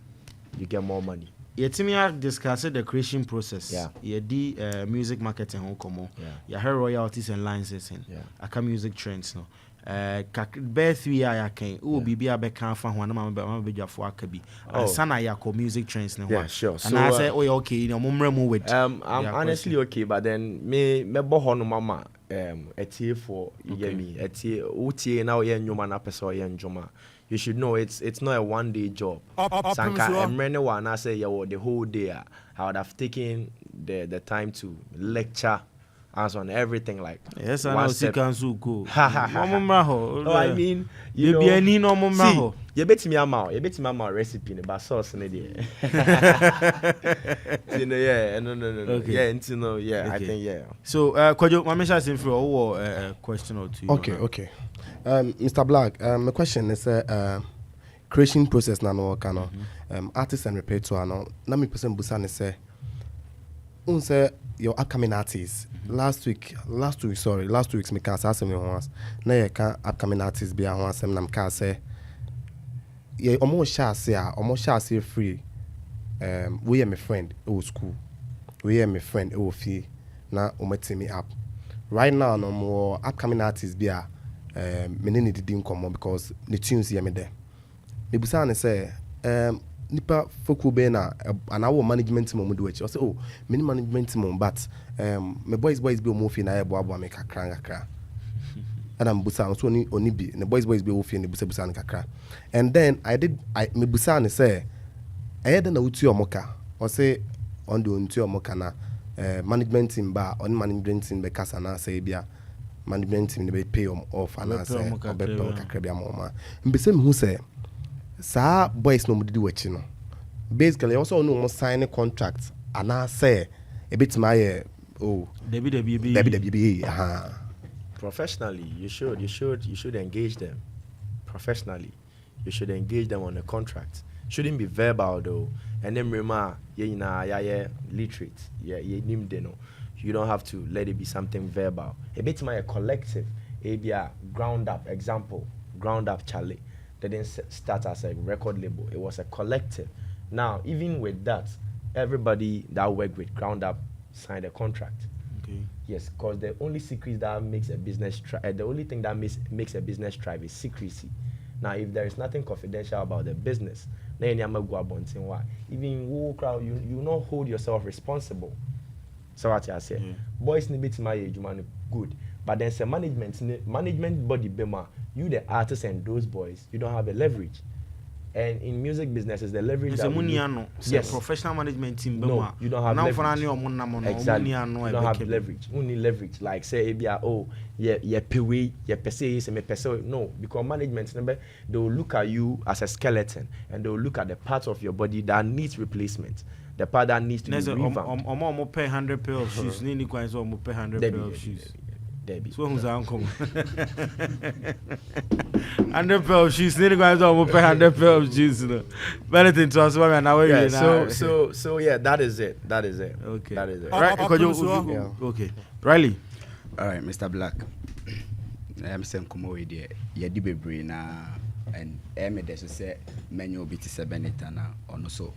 you get more money. Yetimia discuss the creation process. Yeah. The music marketing home come on. Yeah. Your royalties and licensing. Yeah. Aka music trends no. Be 3 year can o bibia be kan fa ho na ma be dwafo aka bi. Sana yako music trends no. Yeah, sure. So and I say oh okay, no momra mu with. I'm honestly okay, but then me bo ho no mama etie for you get me. Etie utie na ye nwoma na person ye njoma. You should know it's not a one-day job. Sanka emrene wa na say the whole day I would have taken the time to lecture on everything like yes, I know see can so go. Oh, I mean, you know, see, you bet me a recipe in the sauce in there. You know, yeah, no. Okay. Yeah, you know, yeah, okay. I think yeah. So, Kojo, my message is for a question or two. Okay. Mr. Black, my question is creation process na no kind of artist and repertoire no. Na me person busa ne say unse your upcoming artists last week me can say me once na ye can upcoming artists be ho asem na me can say ye almost share free we are my friend o school we are my friend o fie na o meti me up right now no more upcoming artists be a me need to din come because the tunes here me there me busa ne say nipa foku be na and our management team do it. I say, mini management team, but my boys be more fi na ebo abo me kakra. and I'm busa so oni bi the boys be ofi and busa and kakra. And then I me busa and say I then na uti omoka or say on the uti omoka na management team ba on management team be kasa na say bia management team be pay off and I say be pay kakra bia mama mbese me hu say sa boys no mudi wachi no basically also no sign a contract and I say a bit my Debbie professionally you should engage them professionally. You should engage them on a contract. Shouldn't be verbal though. And then remember, literate. You don't have to let it be something verbal. A bit my collective, a ground up example, ground up Charlie. They didn't start as a record label. It was a collective. Now, even with that, everybody that worked with ground up signed a contract. Okay. Yes, because the only secret that makes a business the only thing that makes a business thrive is secrecy. Now, if there is nothing confidential about the business, then you go about why. Even crowd, you not hold yourself responsible. So what I say, boys need to my age, man, good. But then say management body bema, you the artists and those boys, you don't have a leverage. And in music businesses, the leverage that yes, professional management team. No, you don't have leverage. Exactly. You don't have leverage. Only leverage. Like say, yeah, pay, yeah, per no, because management, remember, they will look at you as a skeleton, and they will look at the parts of your body that needs replacement, the part that needs to be revamped. I'm pay 100 pair of shoes. Nini kwa hizo pay 100 pair of shoes. So who's uncle? 100 pair of shoes. Nini kwa hizo pay 100 pair of shoes. Burniton to us one now. Yeah. So yeah, that is it. Okay. That is it. Right. Okay. Riley. All right, Mr. Black. I'm saying come over there. Yeah, di bebre na and me dey say menu bit is Burniton na also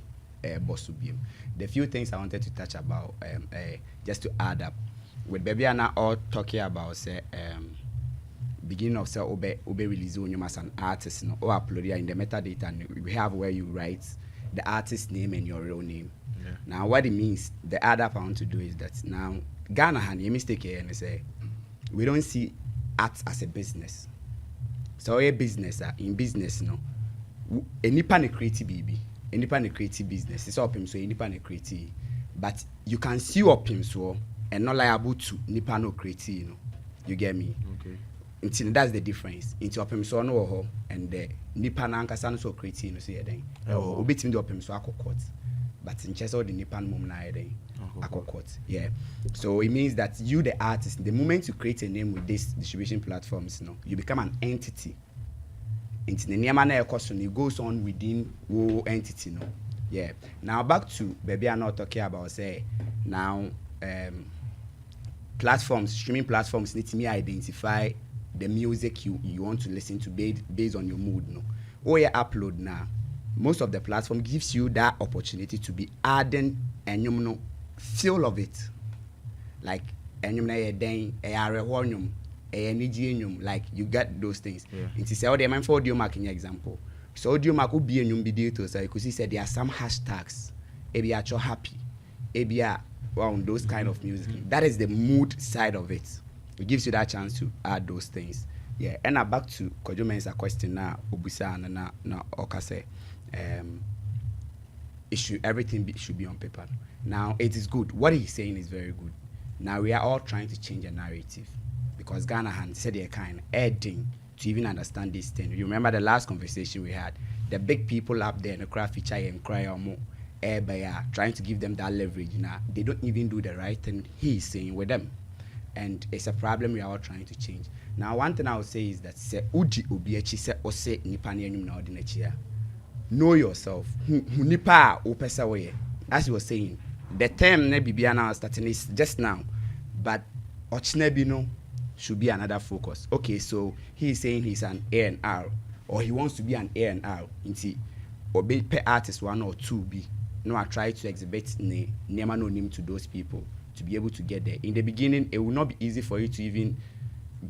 boss to be. The few things I wanted to touch about just to add up with baby Anna all talking about say beginning of say obe release you as an artist no or upload in the metadata and we have where you write the artist name and your real name. Yeah. Now what it means, the add up I want to do is that now Ghana had a mistake here and say we don't see art as a business. So a business in business no any pan creative baby. Any pan creative business. It's up him so any pan creative. But you can see up him so and not liable to nipa no creative, you know. You get me? Okay. Until that's the difference. Into up him so no ho and the nipa na anka san so creative, you know, say then. Obit me up him so akokot. But in chess all the nipa mum na then. Akokot. Yeah. So it means that you the artist, the moment you create a name with these distribution platforms, you know, you become an entity. Into the name and it goes on within whole entity, no. Yeah. Now back to baby I'm not talking about say now platforms, streaming platforms need to me identify the music you want to listen to based on your mood, no. Or you upload now. Most of the platform gives you that opportunity to be adding and you know feel of it. Like and you know like you get those things. It is all the man for audio mark in your example. So audio mark will be a new video so you could see said there are some hashtags. Maybe actual happy. Maybe wow, those kind of music. That is the mood side of it. It gives you that chance to add those things. Yeah. And now back to Kojomen's question now, Obusa and na Okase. Everything should be on paper. Now it is good. What he's saying is very good. Now we are all trying to change a narrative. Because Ghana had said they're kind of adding to even understand this thing. You remember the last conversation we had? The big people up there in the craft feature and cry or more trying to give them that leverage. Now they don't even do the right thing he's saying with them. And it's a problem we are all trying to change. Now one thing I would say is that say uji obiechi se ose nipani enyum na ordinary. Know yourself. Nipa opesa way. As you were saying, the term ne bibia now starting is just now. But ochnebi no should be another focus. Okay, so he's saying he's an A&R or he wants to be an A&R into or be per artist 1 or 2 B. No, I try to exhibit name no name to those people to be able to get there. In the beginning, it will not be easy for you to even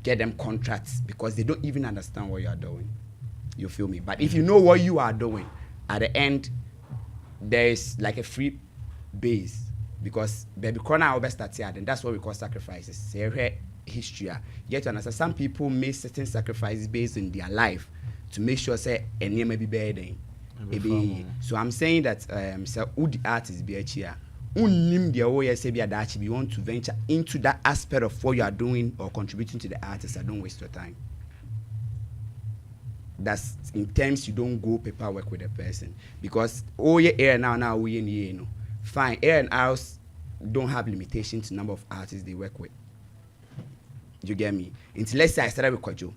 get them contracts because they don't even understand what you are doing. You feel me? But if you know what you are doing, at the end, there is like a free base because baby corner our best start here, and that's what we call sacrifices. Say history. You get to understand some people make certain sacrifices based on their life to make sure say any may be better. So I'm saying that so who the artist be here. Unim the way say be that you want to venture into that aspect of what you are doing or contributing to the artist. I don't waste your time. That's in terms you don't go paperwork with a person because air now we in no fine air and house don't have limitations to number of artists they work with. You get me? Until let's say I started with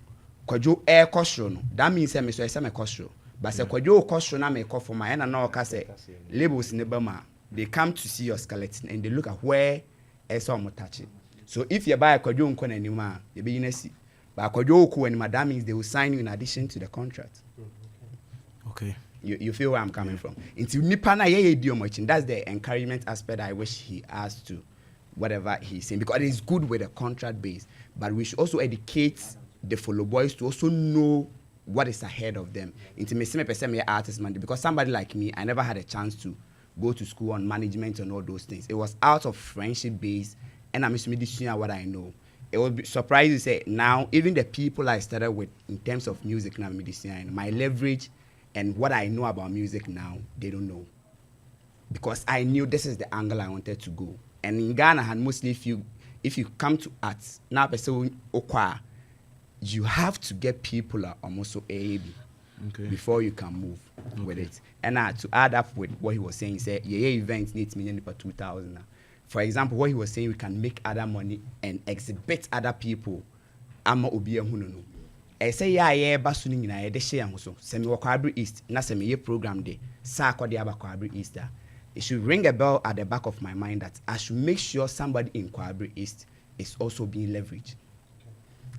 Kwajo air costume. That means I say my costume. But say Kwajo costume na me call for my and now say labels in the Burma. They come to see your skeleton and they look at where I saw more touching. So if you buy a Kwajo unko anymore, you be in see. But Kwajo and that means they will sign you in addition to the contract. Okay. You feel where I'm coming from. Until Nipana ye do much, and that's the encouragement aspect I wish he has to whatever he's saying because it's good with a contract base. But we should also educate the follow boys to also know what is ahead of them. Into me artist man because somebody like me, I never had a chance to go to school on management and all those things. It was out of friendship base, and I'm just me what I know. It would be surprising to say now even the people I started with in terms of music now my leverage and what I know about music now they don't know because I knew this is the angle I wanted to go. And in Ghana, and mostly if you come to arts now, you have to get people almost AAB before you can move with it. And to add up with what he was saying, he said, yeah, events needs million per 2,000. For example, what he was saying, we can make other money and exhibit other people. Ama obi ehunu. I say yeah, basuni nyina ye de share ho so. Se me Kwabri East, na se me ye program de. Sa akode aba Kwabri East. It should ring a bell at the back of my mind that I should make sure somebody in Kwabri East is also being leveraged.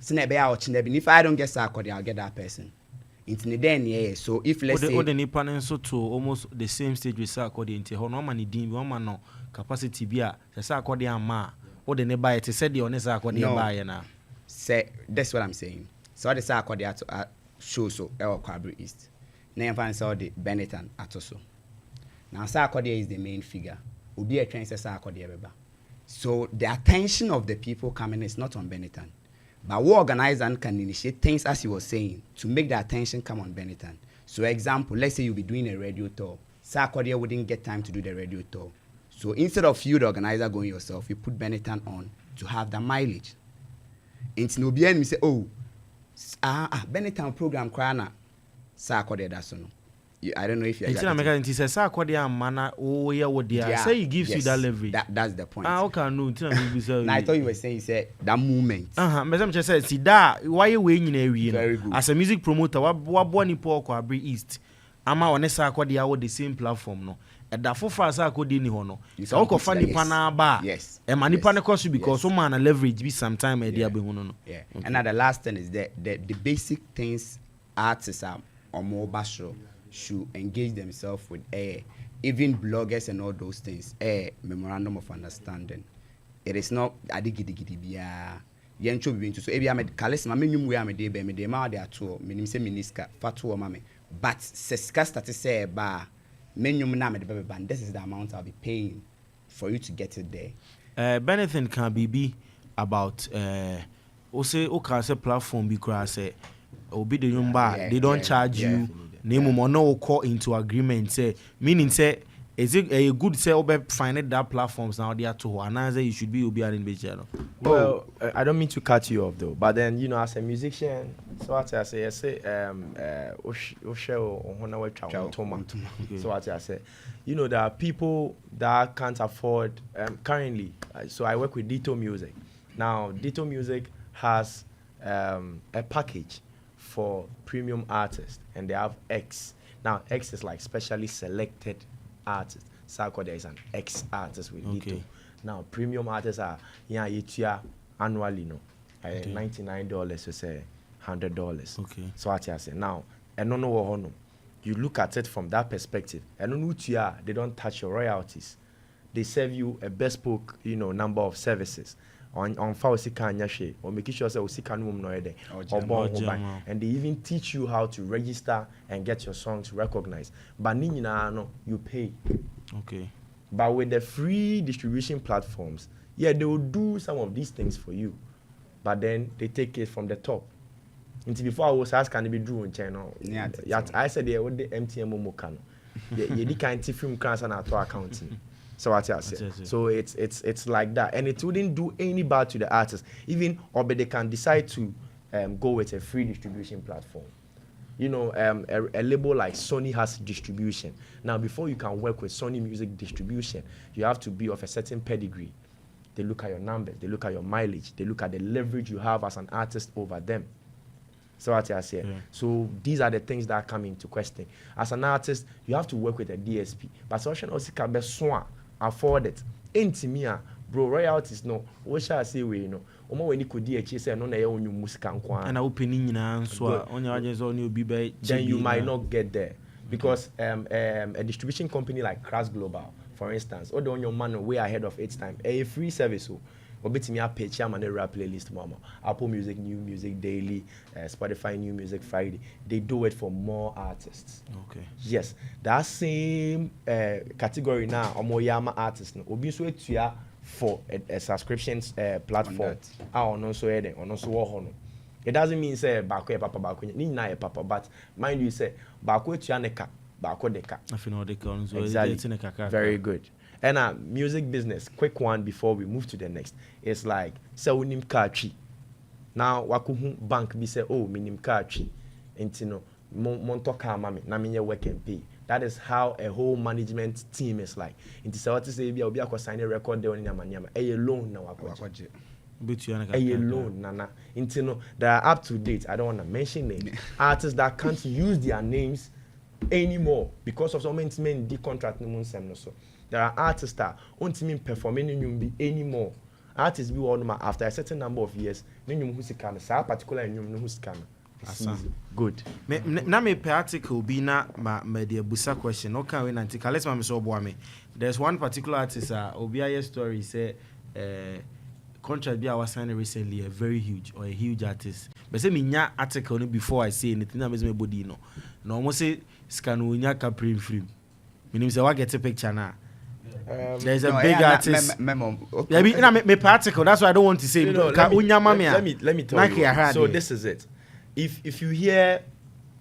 If I don't get Sakode, I'll get that person. So if let's say the Nipan so to almost the same stage with Sakode into Honomani Dean, one no capacity beer, the Sakode and Ma, or the nearby it said the honest Sakode buyer now. Say that's what I'm saying. So the Sakode to show so El Kwabri East. Never saw the Burniton at also. Now Sakode is the main figure. Will be a train says Sakode ever. So the attention of the people coming is not on Burniton. But what organizer can initiate things, as he was saying, to make the attention come on Burniton. So, example, let's say you'll be doing a radio tour. Sarkodia wouldn't get time to do the radio tour. So, instead of you, the organizer, going yourself, you put Burniton on to have the mileage. And no be we say, oh, Burniton program, Krana, Sarkodia, that's no. I don't know if you're say he gives you that leverage. That's the point. Okay, no, I thought you were saying, you said that movement. But just said, see that why you weighing in very good. As a music promoter, what born in Kwabri East, I'm on the same platform, no. At that for far Sarkodia ni hono. So Uncle Fanny Pana bar. Yes. And Manipana cost because some man leverage be sometime a dear behono. Yeah. And now the last thing is that the basic things artists are or more bashful should engage themselves with even bloggers and all those things, memorandum of understanding. It is not adigidibia. Yencho be into so ebi amed kalesma menum we amede be me de ma de ato menim se miniska fatu mame but seska start say ba menum na me de be ban this is the amount I'll be paying for you to get it there. Burniton can be about o say platform be cry say obi the yumba they don't charge you. Name no call into agreement say meaning say is it a good say find that platforms now there to another you should be in the Well, I don't mean to cut you off though, but then as a musician, so what I say so what I say, there are people that can't afford currently. So I work with Dito Music. Now Dito Music has a package for premium artists, and they have X. Now X is like specially selected artists. Sarkodia is an X artist with Dito. Now premium artists are annually $99 to say $100. Okay. So what I say now, and no, you look at it from that perspective. And they don't touch your royalties. They serve you a bespoke, number of services. On Fausika or making sure and they even teach you how to register and get your songs recognized. But you pay. Okay. But with the free distribution platforms, they will do some of these things for you. but then they take it from the top. Until before I was asked, can it be drew in China? I said, yeah, what the MTM Momokano. You can't see film class and auto accounting. So what I said. So it's like that, and it wouldn't do any bad to the artist. Even or they can decide to go with a free distribution platform. You know, a label like Sony has distribution. Now, before you can work with Sony Music distribution, you have to be of a certain pedigree. They look at your numbers, they look at your mileage, they look at the leverage you have as an artist over them. So what I say. So these are the things that come into question. As an artist, you have to work with a DSP. But social also can be swan, afford it. Intimia, bro, royalties no. What shall I say we know? When you could say no na your music and opening so then you might not get there. Because a distribution company like Crash Global, for instance, or on your man way ahead of its time, a free service. Obeti me pay chairman rap playlist mama. Apple Music, New Music Daily, Spotify New Music Friday. They do it for more artists. Okay. Yes, that same category now, Omoyama artists. No, obi so etua for a subscriptions platform. It doesn't mean say bako papa bako ni na papa, but mind you say bako etua neka bako deka. Exactly. Very good. And music business, quick one before we move to the next. It's like, say we nim kachi. Now, wakuhu bank be say, oh, minim kachi. Intino, monto mami, na minye work and pay. That is how a whole management team is like. Inti say what to say, obi akwa sign a record there on nyama. A loan na wakwaje. A loan, nana. Intino, they are up to date. I don't want to mention names. Artists that can't use their names anymore because of some men contract no so. There are artists that won't mean performing in anymore. Artists be one after a certain number of years. Then who's can say particular and who's can. Good. Na me per article be na ma the busa question. No can we article. Let's me so boy me. There's one particular artist Obiaye story say contract be I was signed recently a very huge or a huge artist. But say me nya article before I say anything na me body no. No almost say scan nya capri free. Meaning say what get a picture now. There's a big artist. Me particle. That's why I don't want to say. Let me tell you. So this is it. If you hear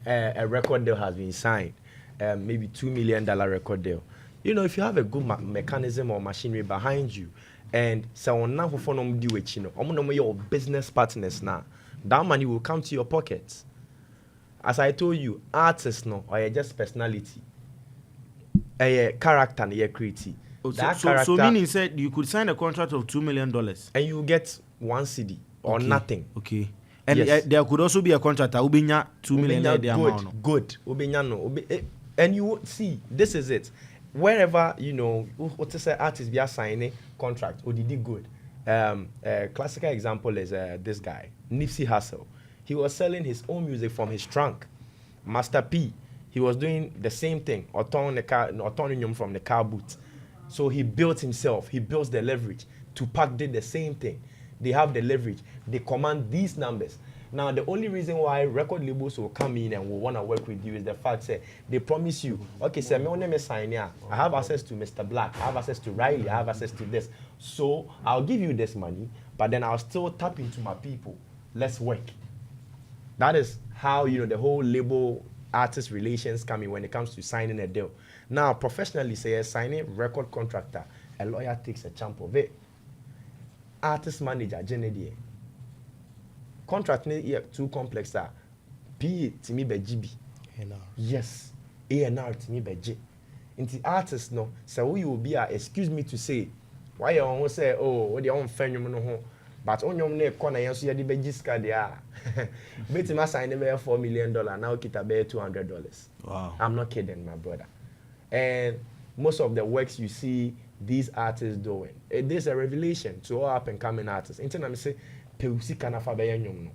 a record deal has been signed, maybe $2 million record deal, you know, if you have a good mechanism or machinery behind you, and someone now who phone do it, you know, your business partners now, that money will come to your pockets. As I told you, artists no, or just personality, a character and a creativity. So meaning said you could sign a contract of $2 million and you get 1 CD or nothing. Okay. And yes. There could also be a contract that Ubinya $2 million. Good. Ubinya no. And you see, this is it. Wherever you know, what to say, artists be signing contract or did good. A classical example is this guy, Nipsey Hussle. He was selling his own music from his trunk. Master P, he was doing the same thing, autonomy from the car boot. So he built himself, he built the leverage. Tupac did the same thing. They have the leverage. They command these numbers. Now, the only reason why record labels will come in and will want to work with you is the fact that they promise you, okay, sir, my name is Sainia. I have access to Mr. Black. I have access to Riley. I have access to this. So I'll give you this money, but then I'll still tap into my people. Let's work. That is how, you know, the whole label artist relations come in when it comes to signing a deal. Now, professionally, say signing record contractor, a lawyer takes a chunk of it. Artist manager, Jenny. Contract too complex. PA to me by GB. Yes. A&R to me by J. Into artists no, so we will be excuse me to say, why you almost say, oh, what do you want fame no but on your neck corner, you see the Bejiska they are. Bet him sign $4 million, now kita bear $200. Wow. I'm not kidding, my brother. And most of the works you see these artists doing, it is a revelation to all up and coming artists. Internet say, Peusi kana fa be nyom no.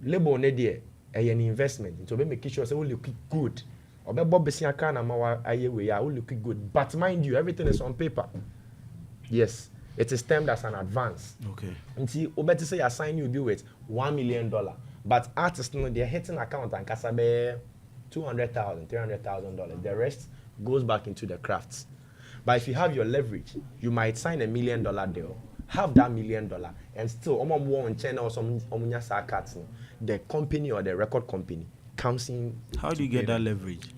Label ne de an investment. So be make sure say we look good. Obe bob besia kan na ma aye we ya we look good. But mind you, everything is on paper. Yes. It is termed as an advance. Okay. Until Obeti say assign you do with $1 million. But artists know they're hitting account and kasabe $200,000, $300,000. The rest goes back into the crafts. But if you have your leverage, you might sign $1 million deal, have that $1 million and still on China or some cards, the company or the record company comes in. How do you get that leverage?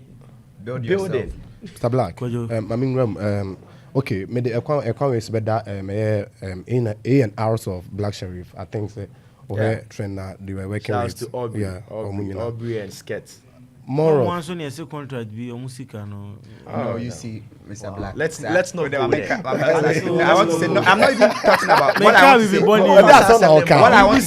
Build it. Mr. Black, I mean, okay, maybe a is better in A&Rs of Black Sheriff. I think trend that they were working Shouts with. to Aubrey, Yeah, Aubrey and Skets. More of once on your contract be music no. No, you see, Mr. Black. Let's not go there. I want to say no. I'm not even talking about what I I want to say. what I want to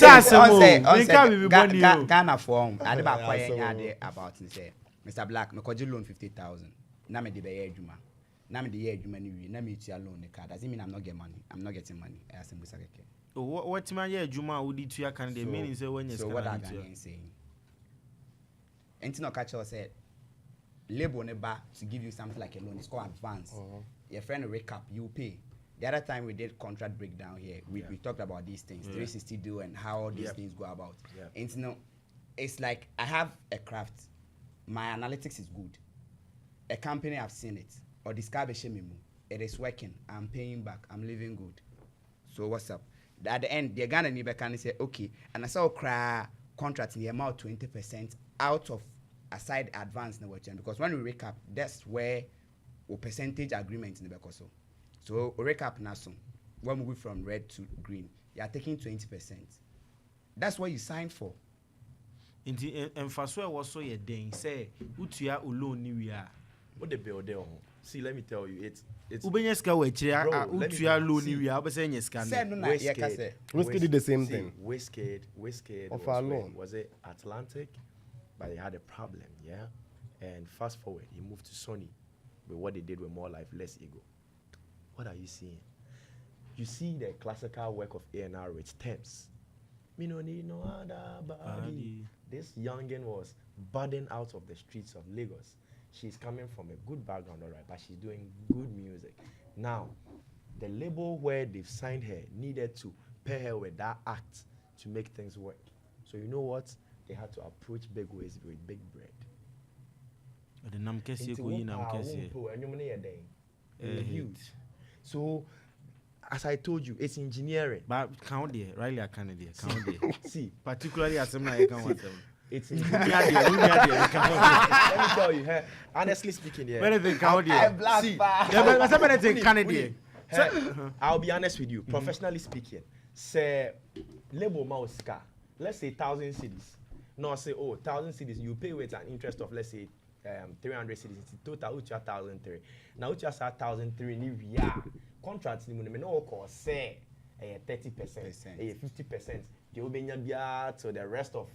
say. Ghana form. I never acquire about it. Say, Mr. Black, me could loan 50,000. Now me the year juma. Now me the year juma ni. Now me to loan the car. Doesn't mean I'm not getting money. I'm not getting money. I ask him to say. What my year juma would it to your candidate? Meaning say when you. So what I'm saying. Entino Catcher said, label neba to give you something like a loan. It's called advance. Your friend recap, you pay. The other time we did contract breakdown here, we talked about these things, 360 deal and how all these things go about. Entino, it's like I have a craft. My analytics is good. A company, I've seen it. Or discover it is working. I'm paying back. I'm living good. So what's up? At the end, they're gonna need back and say, okay, and I saw contract in the amount 20% out of aside advance in the because when we recap, that's where our percentage agreement in the because so we recap now when we move from red to green, you are taking 20%. That's what you signed for. In the emphasis was so your day say utia alone ni we are. What the bill there? See, let me tell you, it's Ubenyeska we utia alone ni we are but say nyeska. Whiskey did the same thing. Whiskey of our loan. Was it Atlantic? But they had a problem, yeah? And fast forward, he moved to Sony. But what they did with more life, less ego. What are you seeing? You see the classical work of A&R with Thames. Me no need no other body. This youngin was budding out of the streets of Lagos. She's coming from a good background, all right, but she's doing good music. Now, the label where they've signed her needed to pair her with that act to make things work. So you know what? They had to approach big ways with big bread. Huge. So, as I told you, it's engineering. But count there, Riley, I can't there. Count there. See, particularly as I can't want them. It's engineering. Let me tell you, honestly speaking, yeah. Anything count there. See, I'll be honest with you. Professionally speaking, say label mouse car. Let's say 1,000 cities. No, say 1,000 cities. You pay with an interest of let's say 300 cities. Total which 1,003. Now which 1,003 ni via contracts ni mo no cost say 30%, 50%. You will be to the rest of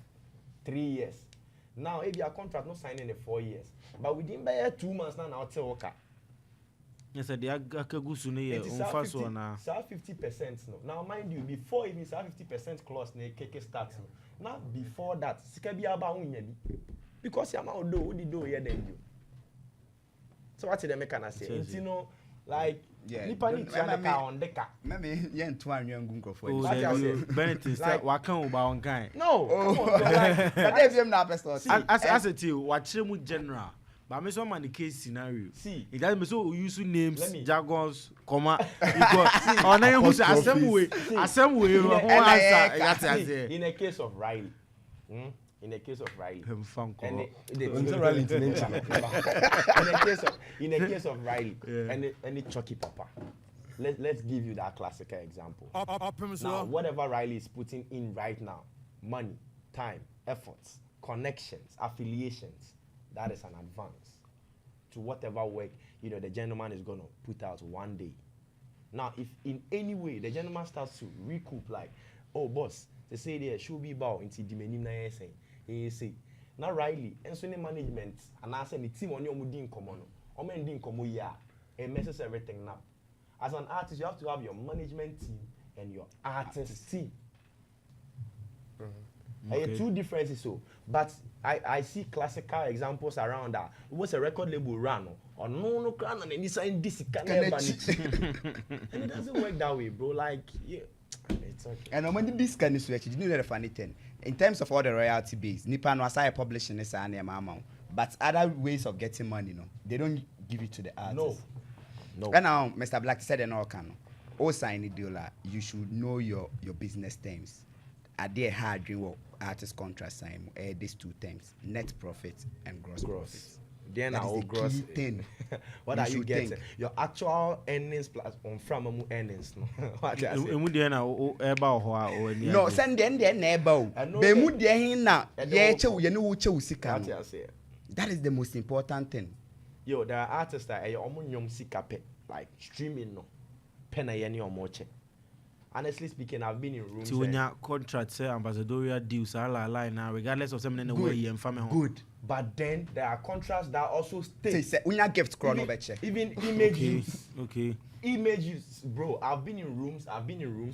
3 years. Now if your contract not signing in 4 years, but within by 2 months now tell okay. Yes, the akagusu ne unfaso na. 50% no. Now mind you, before even 50% clause ne keke starts no. Now before that, sika bi aba unya bi. Because you ma do here then you. So what they make an say? You know, like nipa ni try ka on deka. Meme yen to anwen ngunkrofo. Burniton say wakan uba on kan. No. That is na person. As a team, watch mu general. But I'm some the case scenario. See, it doesn't so we use names, jargons, comma. Because on any who's assembly, answer. In a case of Riley, and in a case of Riley, and the Chucky Papa. Let's give you that classical example. Now, whatever Riley is putting in right now, money, time, efforts, connections, affiliations. That is an advance to whatever work the gentleman is gonna put out one day. Now, if in any way the gentleman starts to recoup, like, oh boss, they say there should be bow into the menu na say now Riley and so management and I say the team on your mudin common or mending como it messes everything now. As an artist, you have to have your management team and your artist team. Okay. Two differences so, but I see classical examples around that. What's a record label run or no crown and then sign this kind of and it doesn't work that way, bro. Like it's okay. And when this kind of switch, you know the funny thing. In terms of all the royalty base, Nippon was publishing this and but other ways of getting money, they don't give it to the artists. No. And now Mr. Black said and all can. all sign a deal, you should know your business terms. Are there hard dream artist contract sign? These 2 terms: net profit and gross profit. Then that is the gross key thing. What are you getting? Your actual earnings plus on from earnings. No, no, send them there neighbor. Be mu there hin na ye che ye no che usika. That is the most important thing. Yo, there are artists that are omunyom sika pe, like streaming no. Pena ye ni omoche. Honestly speaking, I've been in rooms. So when your contract say ambassadorial deals are line now, regardless of something in the way you inform me. Good. But then there are contracts that also stay. Say when you gift chrono even image use. Okay. Image use, bro. I've been in rooms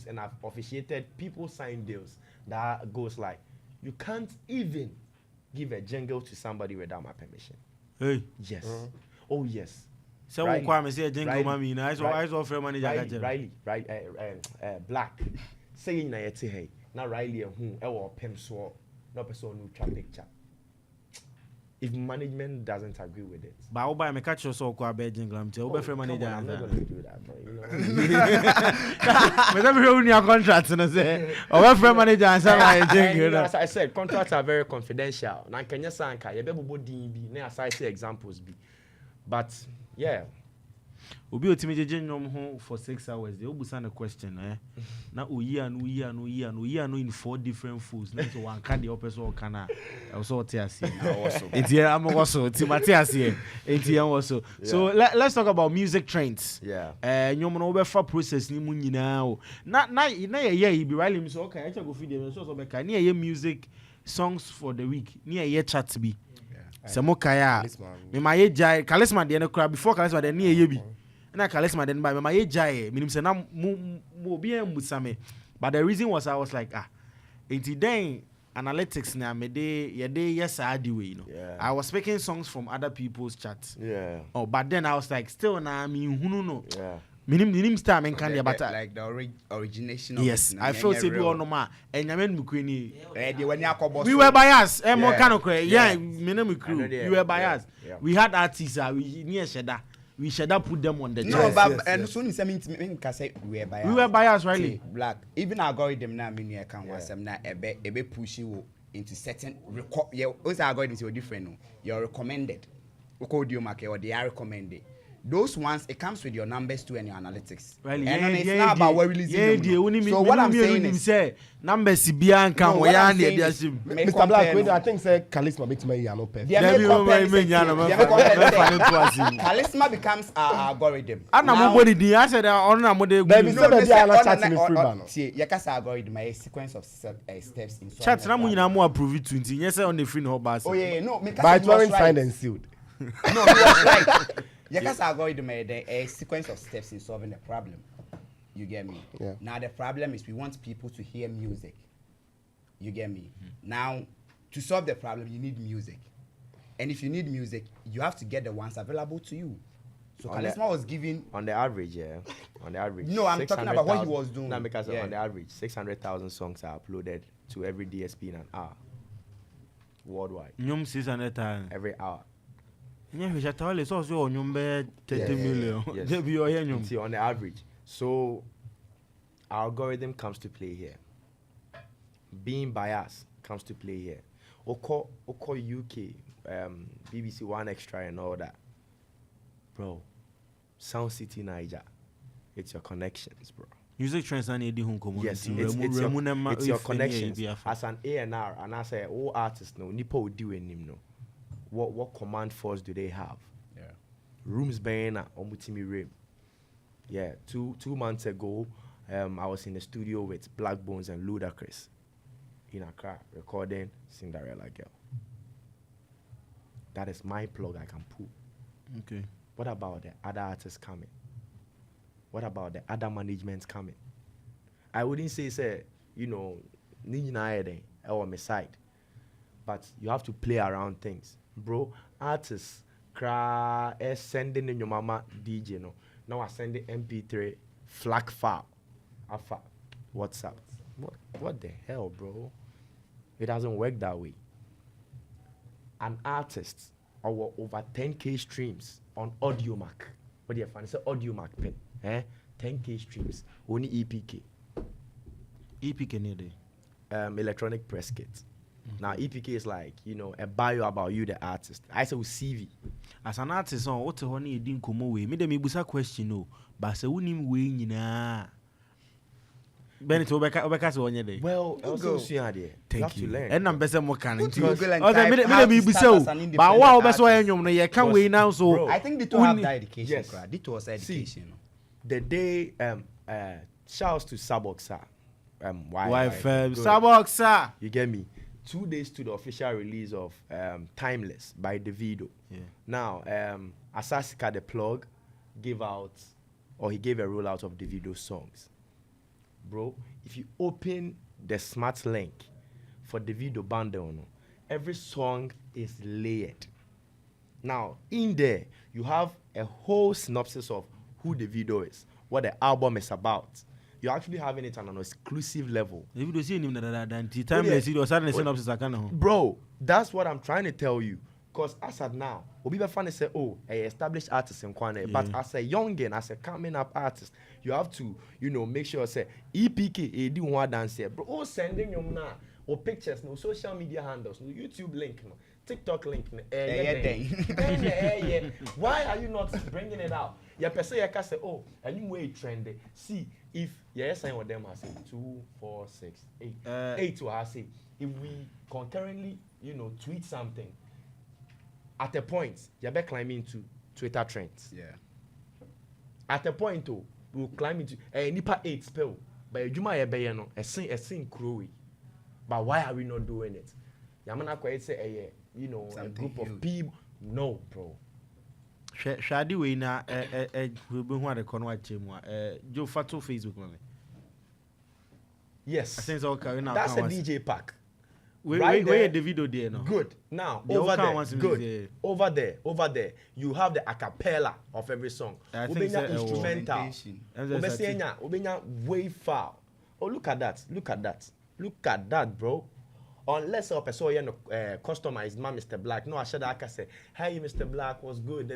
and I've officiated people sign deals that goes like, you can't even give a jingle to somebody without my permission. Hey. Yes. Oh yes. So what kwame say jingle mami na I saw friend manager Riley, Black. Saying na yete hey. Na Riley who e wo pem so no person no trap picture. If management doesn't agree with it. But I'll buy me catch your so kwa be jingle am tell friend manager. I'm not going to do that, bro. You know. Me never hear your contract and say our friend manager and say like jingle. As I said, contracts are very confidential. Na Kenya sanka ye be bobo din bi na as I say examples bi. But yeah. Obi otimi jeje nyom ho for 6 hours. They obusa a question na oyi anu in 4 different foods. Na so one can the person kana. Also tiasi. Enti am also timati asi. Enti am also. So let's talk about music trends. Yeah. Nyom no obefa process ni mu nyina o. Na ye be Riley me so okay, I go feed them so be ka na ye music songs for the week. Ni ye chat bi. Samo kaya. Me ma ye jai Kalisma de no kra before Kalisma de ni ye bi. Na Kalisma de me ma ye jai minim se na mo bi en musame. But the reason was I was like enti then analytics na me de ye de yes I do you know. Yeah. I was picking songs from other people's chats. Yeah. Oh, but then I was like still na me hunu no. Yeah. Minim star men can but like the origination of yes, it, I feel say be on ma enyamen mukweni. We were biased. Mo kan ko Yeah. minim crew. We were biased. Yeah. We had artists we near sheda. We should have put them on the no, chart. but and soon as I mean can say we were biased. We were biased, really. Black. Even algorithm now mean you can was some na ebe push you into certain record. Yeah, those algorithms are different. No, you're recommended. Audio market or they are recommended. Those ones, it comes with your numbers too and your analytics. Really? And it's not about what releasing them. So what I'm saying is, say numbers bian can we are near Mr. Black, I think say Kalisma makes me no perfect. Kalisma becomes our algorithm. And nobody the answer that on na mode. Baby, say that they are not chatting in free ban. See, yakasa algorithm a sequence of steps in. Chat na mu nyina mo approve it 20. Yes, on the free no bus. Oh yeah, no, by drawing signed and sealed. No, you are right. Yakasa algorithm a sequence of steps in solving the problem. You get me? Yeah. Now the problem is we want people to hear music. You get me? Now, to solve the problem, you need music. And if you need music, you have to get the ones available to you. So Kalisma was giving on the average, yeah. On the average. No, I'm talking about what he was doing. No, because on the average, 600,000 songs are uploaded to every DSP in an hour. Worldwide. 600,000 every hour. Yeah, we should tell us also on 30 million. See, on the average. So our algorithm comes to play here. Being biased comes to play here. Oko UK, BBC One Extra and all that. Bro, Sound City Niger. It's your connections, bro. Music trends and the home community. Yes, it's your connections. As an A&R, and I say all artists know, Nipo will do him no. What command force do they have? Yeah. Rooms Bayana Omutimi Rim. Yeah, two months ago, I was in the studio with Black Bones and Ludacris in Accra recording Cinderella Girl. That is my plug I can pull. Okay. What about the other artists coming? What about the other managements coming? I wouldn't say or my side. But you have to play around things. Bro, artists sending in your mama DJ no. Now I send the MP3 FLAC file. Alpha. WhatsApp. What the hell, bro? It doesn't work that way. An artist over 10K streams on AudioMac. What do you find? It's an AudioMac pen. 10K streams. Only EPK. EPK need Electronic press kit. Now EPK is like, a bio about you, the artist. I say with CV. as an artist on what honey you didn't come away. Me dem ibusa question no, but say unim we nyina. Benito obeka se onye dey. Well, also there. You have to learn. And I'm better more can. Okay, me dem ibusa. But wow, better why nyom no ye can we now so. I think the two have that education. Yes. It was education. See, the day shouts to Saboxa. YFM Saboxa. You get me? 2 days to the official release of Timeless by Davido. Yeah. Now, Asasika the plug gave out, or he gave a rollout of Davido's songs. Bro, if you open the smart link for Davido bundle, every song is layered. Now, in there, you have a whole synopsis of who Davido is, what the album is about. You're actually having it on an exclusive level. If you see him that Timeless, it was suddenly synopsis akana. Bro, that's what I'm trying to tell you. Because as at now, Obi Bafana say, oh, an established artist in Kwane. But as a youngin, as a coming up artist, you have to, make sure say EPK, AD one dance here. Bro, oh, sending you now, or pictures, no social media handles, no YouTube link, no TikTok link, no. Why are you not bringing it out? Your person you can say, oh, anyway trendy. See, if saying what them I say 2, 4, 6, 8, 8 to I say, if we concurrently, tweet something. At a point, you're back climbing to Twitter trends. Yeah. At a point, we'll climb into nipa 8 spell. But you might be a sing crewy. But why are we not doing it? Yamana quite say a group of people. No, bro. Shadi we na we be who are the conwa chemwa. Joe Fato Facebook mami. Yes. I think so. That's a DJ pack. Where the video there no? Good. Now The over there, good. there. Over there, you have the acapella of every song. Ubenya instrumental. Ubenya wave file. Oh, look at that, bro. Unless a person customized my Mr. Black. No, I should have said, hey, Mr. Black was good.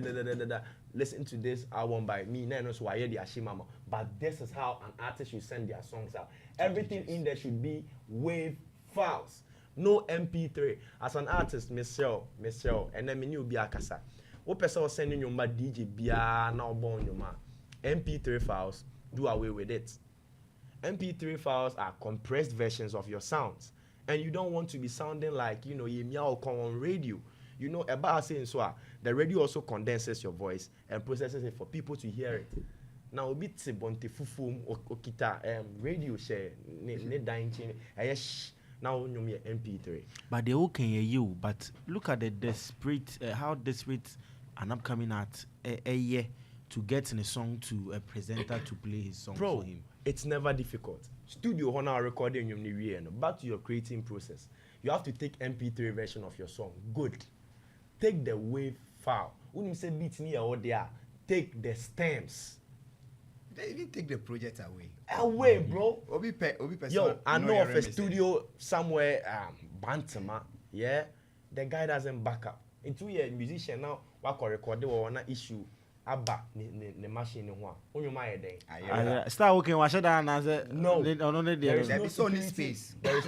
Listen to this album by me. So I hear the Ashimama. But this is how an artist should send their songs out. Everything in there should be wave files. No MP3. As an artist, Michelle, and then me be akasa. What person was sending you my DJ bia now born you ma. MP3 files, do away with it. MP3 files are compressed versions of your sounds. And you don't want to be sounding like, you meow on radio. About saying so, the radio also condenses your voice and processes it for people to hear it. Now, a bit bonte fufu okita radio share ne dying chain. Now you me MP3. But they all can hear you. But look at the desperate, how desperate an upcoming art a year to get in a song to a presenter to play his song for him. It's never difficult. Studio honor recording you back to your creating process. You have to take MP3 version of your song. Good. Take the wave file. When you say beats near or there, take the stems. They even take the project away. Away, bro. Yo, I know of a studio somewhere, Bantama. Yeah, the guy doesn't back up. In 2 years, musician now work or record or one issue. Abba, the machine in one. On your mind, start working. Wash it down as a no. There is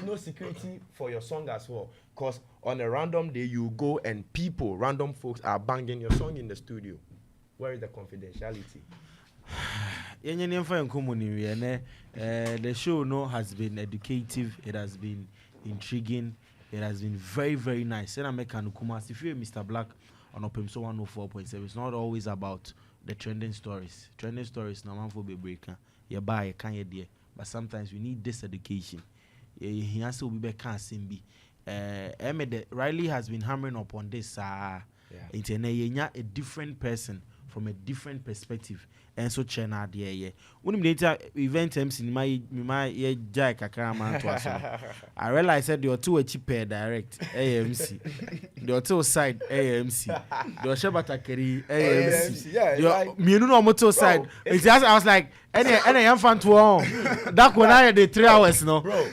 no security for your song as well. Cause on a random day you go and random folks are banging your song in the studio. Where is the confidentiality? The show has been educative, it has been intriguing, it has been very, very nice. And if you're Mr. Black on Opemso 104.7, it's not always about the trending stories. Trending stories now man for be breaker. You buy, you can't hear there. But sometimes we need this education. He has to be back be. Riley has been hammering upon this. It's a different person from a different perspective. And so China there when later event MC my jack kakama to us. I realized that the two cheaper direct AMC. The two side AMC. The Shabata carry AMC. Yeah. Me no motor side. It's just I was like any am fan to all. That when I the 3 hours no. Bro.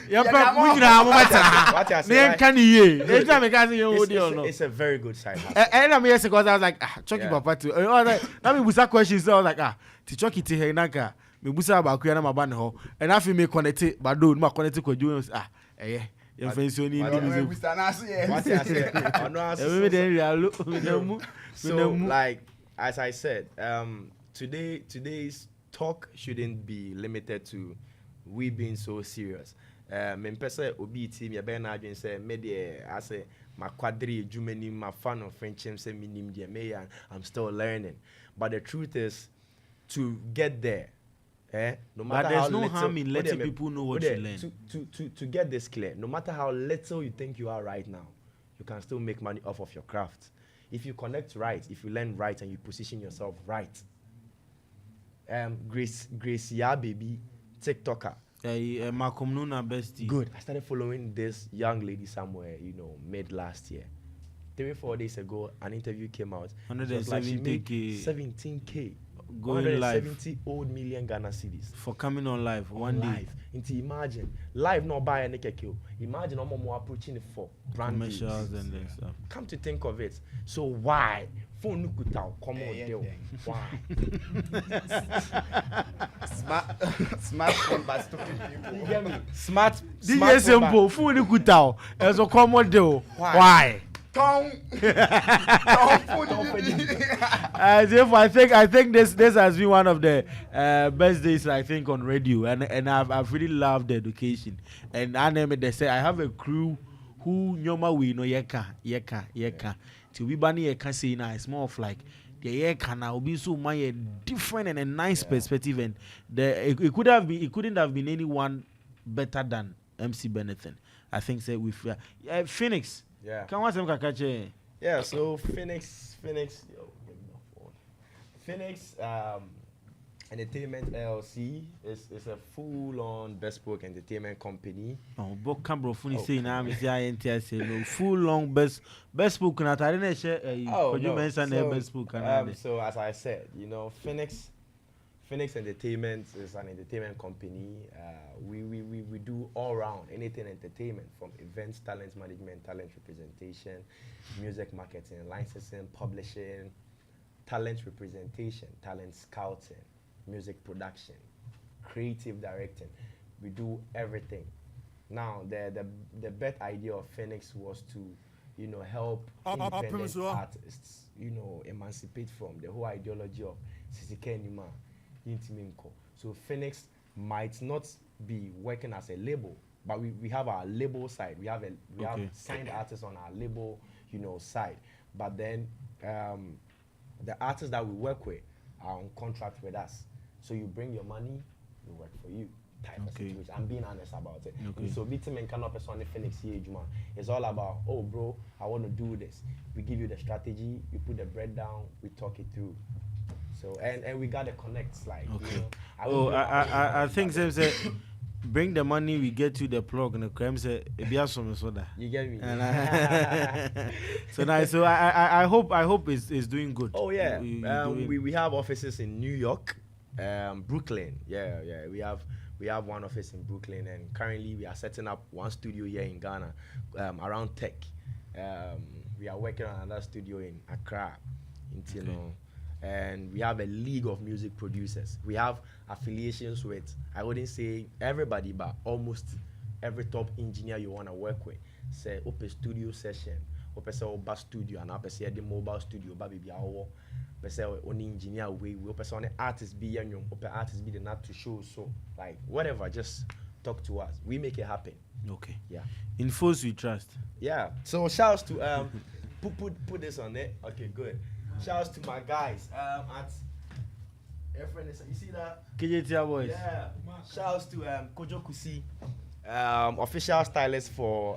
It's a very good side. And I'm here because I was like Chucky Papa too. Let me was that question so I was like Tichoki Tihenaka, me busa about Kuya na mabane ho. And I feel me connected, but do ma connected ko Jones your friends only so like as I said, today's talk shouldn't be limited to we being so serious. Me pese obi team ya be na adwen say me de ase my quadri jumani my fan of friendship say minim de me I'm still learning. But the truth is to get there, no matter but there's how no little, harm in letting people know what you learn. To get this clear, no matter how little you think you are right now, you can still make money off of your craft. If you connect right, if you learn right and you position yourself right. Grace Ya baby, TikToker. Malcolm Nuna bestie. Good. I started following this young lady somewhere, mid last year. 3-4 days ago, an interview came out. 170K. 17K. Going live. 170 old million Ghana cedis. For coming on live one day. Into imagine. Live not buy any kill. Imagine no more approaching it for brand commercials and then stuff. Come to think of it. So why? Phone Nukuta, come on, deal. Why? Smartphone, but stupid people. You get me? Smart. DJ Simple, phone Nukuta. As a common deal. Why? Therefore, I think this has been one of the best days I think on radio, and I've really loved the education. And I name it. They say I have a crew who nyoma we know yeka. To be bani yeka say now it's more of like the yeka now be so my different and a nice perspective, and it couldn't have been anyone better than MC Burniton. I think say with Phoenix. Yeah. Can one kakache? Yeah, so Phoenix Entertainment LLC is a full-on bespoke entertainment company. Oh, but Cambro Funi say now me say INTS no full-on bespoke na tare na share you mention bespoke na. So as I said, Phoenix Entertainment is an entertainment company. We do all round anything entertainment, from events, talent management, talent representation, music marketing, licensing, publishing, talent representation, talent scouting, music production, creative directing. We do everything. Now the best idea of Phoenix was to help independent artists emancipate from the whole ideology of Sisikenima. So Phoenix might not be working as a label, but we have our label side. We have signed artists on our label, side. But then the artists that we work with are on contract with us. So you bring your money, we work for you. Type of situation. I'm being honest about it. So beating and cannot person Phoenix here, Juma. It's all about, oh bro, I want to do this. We give you the strategy, we put the bread down, we talk it through. So and we got to connect, like. I think say bring the money, we get you the plug, and the crime say some soda. You get me? So nice. So I hope it's doing good. Oh yeah. We have offices in New York, Brooklyn. Yeah. We have one office in Brooklyn, and currently we are setting up one studio here in Ghana, around tech. We are working on another studio in Accra, and we have a league of music producers. We have affiliations with, I wouldn't say everybody, but almost every top engineer you want to work with. Say, open studio session, open say oba studio, and open say the mobile studio, baby be our. Open say only engineer we open say only artist be young, open artist be the not to show. So like whatever, just talk to us. We make it happen. Okay. Yeah. In force we trust. Yeah. So shouts to put this on there. Okay, good. Shouts to my guys at you see that? KJTR boys. Yeah. Shouts to Kojo Kusi, official stylist for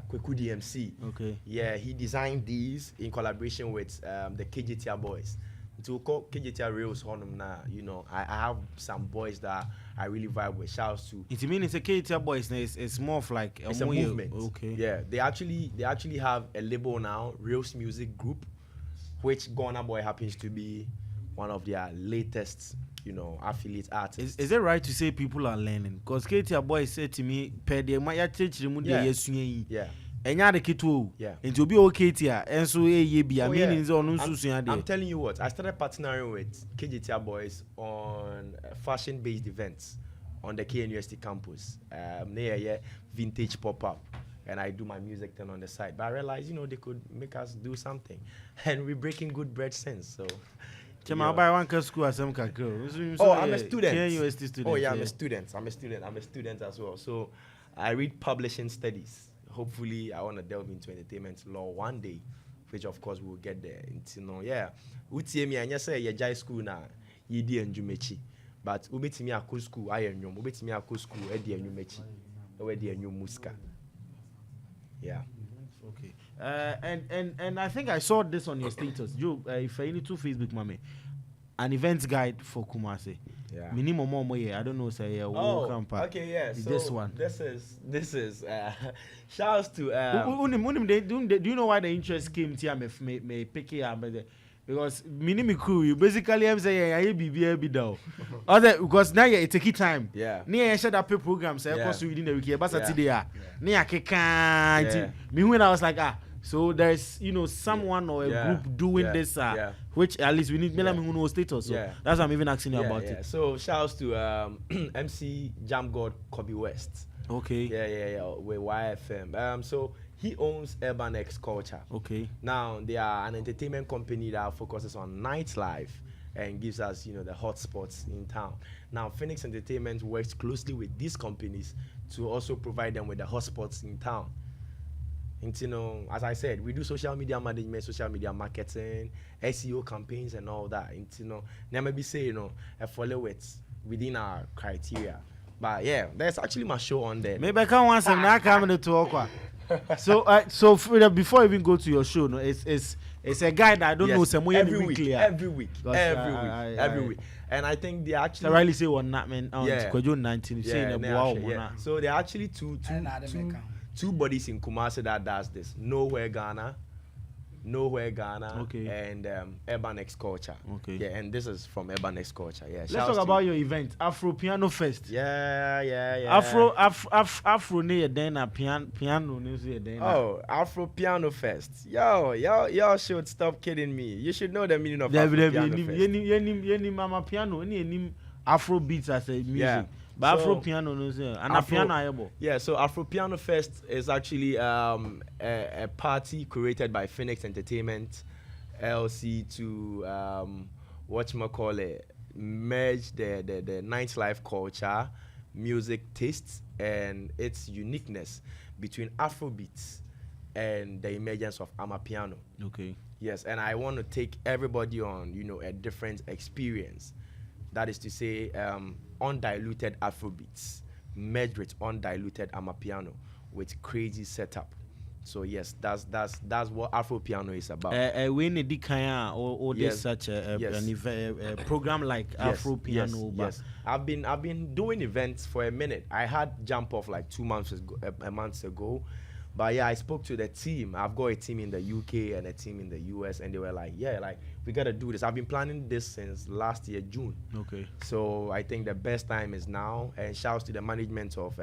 Kweku DMC. Okay. Yeah, he designed these in collaboration with the KJTR boys. To call KJTR Reels on them now, I have some boys that I really vibe with. Shouts to. It means it's a KJTR boys. It's more of like it's a movement. Okay. Yeah, they actually have a label now, Reels Music Group, which Ghana Boy happens to be one of their latest, affiliate artists. Is it right to say people are learning? Because KTR Boy said to me, per the my church yeah. enya de kitu Yeah. nti obi okay tia enso eye bia Oh, yeah. meaning say onu nsusu ya I'm de telling you what, I started partnering with KGTR boys on fashion-based events on the KNUST campus. Near yeah, vintage pop-up, and I do my music then on the side. But I realized, you know, they could make us do something, and we're breaking good bread sense. So, Chema yeah. buy one ka school asem kakro. Oh, I'm a student. KNUST student. Oh, yeah, I'm a student. I'm a student as well. So, I read publishing studies. Hopefully, I want to delve into entertainment law one day, which of course we'll get there. You know, yeah. Utiemi anya say ye jai school na yidi enjumechi, but ubetimi akọ school ayennwom, ubetimi akọ school e di enjumechi, e di enjum muska. Yeah. Okay. And I think I saw this on your status. Joe, if I need to Facebook, mommy, an event guide for Kumasi. Yeah. Minimum more, yeah. I don't know, say yeah. Okay, yeah. So this one. This is shouts to do you know why the interest came to me pick it up because minimum crew you basically I'm saying yeah be down. Other because now it take time. Yeah. Near share that program say Yeah. course within the week but Saturday Yeah. near keka. Me when I was like so there's someone or a group doing this which at least we need me who know status so that's why I'm even asking you about it. So shouts to MC Jam God Kobe West. Okay. Yeah with YFM. So he owns Urban X Culture. Okay. Now they are an entertainment company that focuses on nightlife and gives us the hot spots in town. Now Phoenix Entertainment works closely with these companies to also provide them with the hot spots in town. And, as I said, we do social media management, social media marketing, SEO campaigns, and all that. And, maybe say, I follow it within our criteria. But yeah, there's actually my show on there. Maybe I can't want some now coming to talk. So before I even go to your show, it's a guy that I don't know some every week. Every week. And I think they actually. So Riley say one that man. Yeah. 19 saying So there are actually two bodies in Kumasi that does this. Nowhere Ghana, okay. And Urban X Culture. Okay. Yeah, and this is from Urban X Culture. Yeah. Let's talk about your event, Afro Piano Fest. Yeah. Afro near then a piano near then. Oh, Afro Piano Fest. Y'all should stop kidding me. You should know the meaning of Afro Piano Fest. Any mama piano, any Afro beats as a music. Yeah. But Afro Piano knows and a piano. Yeah, so Afro Piano Fest is actually a party curated by Phoenix Entertainment LC to merge the nightlife culture, music tastes, and its uniqueness between Afrobeats and the emergence of Amapiano. Okay. Yes, and I want to take everybody on a different experience. That is to say, undiluted Afrobeats merged with undiluted Amapiano with crazy setup. So yes, that's what Afro Piano is about. When the Dikaya or there's such a program like Afro Piano. Yes. I've been doing events for a minute. I had jump off like 2 months ago. But yeah, I spoke to the team. I've got a team in the UK and a team in the US, and they were like, we gotta do this. I've been planning this since last year, June. Okay. So I think the best time is now. And shouts to the management of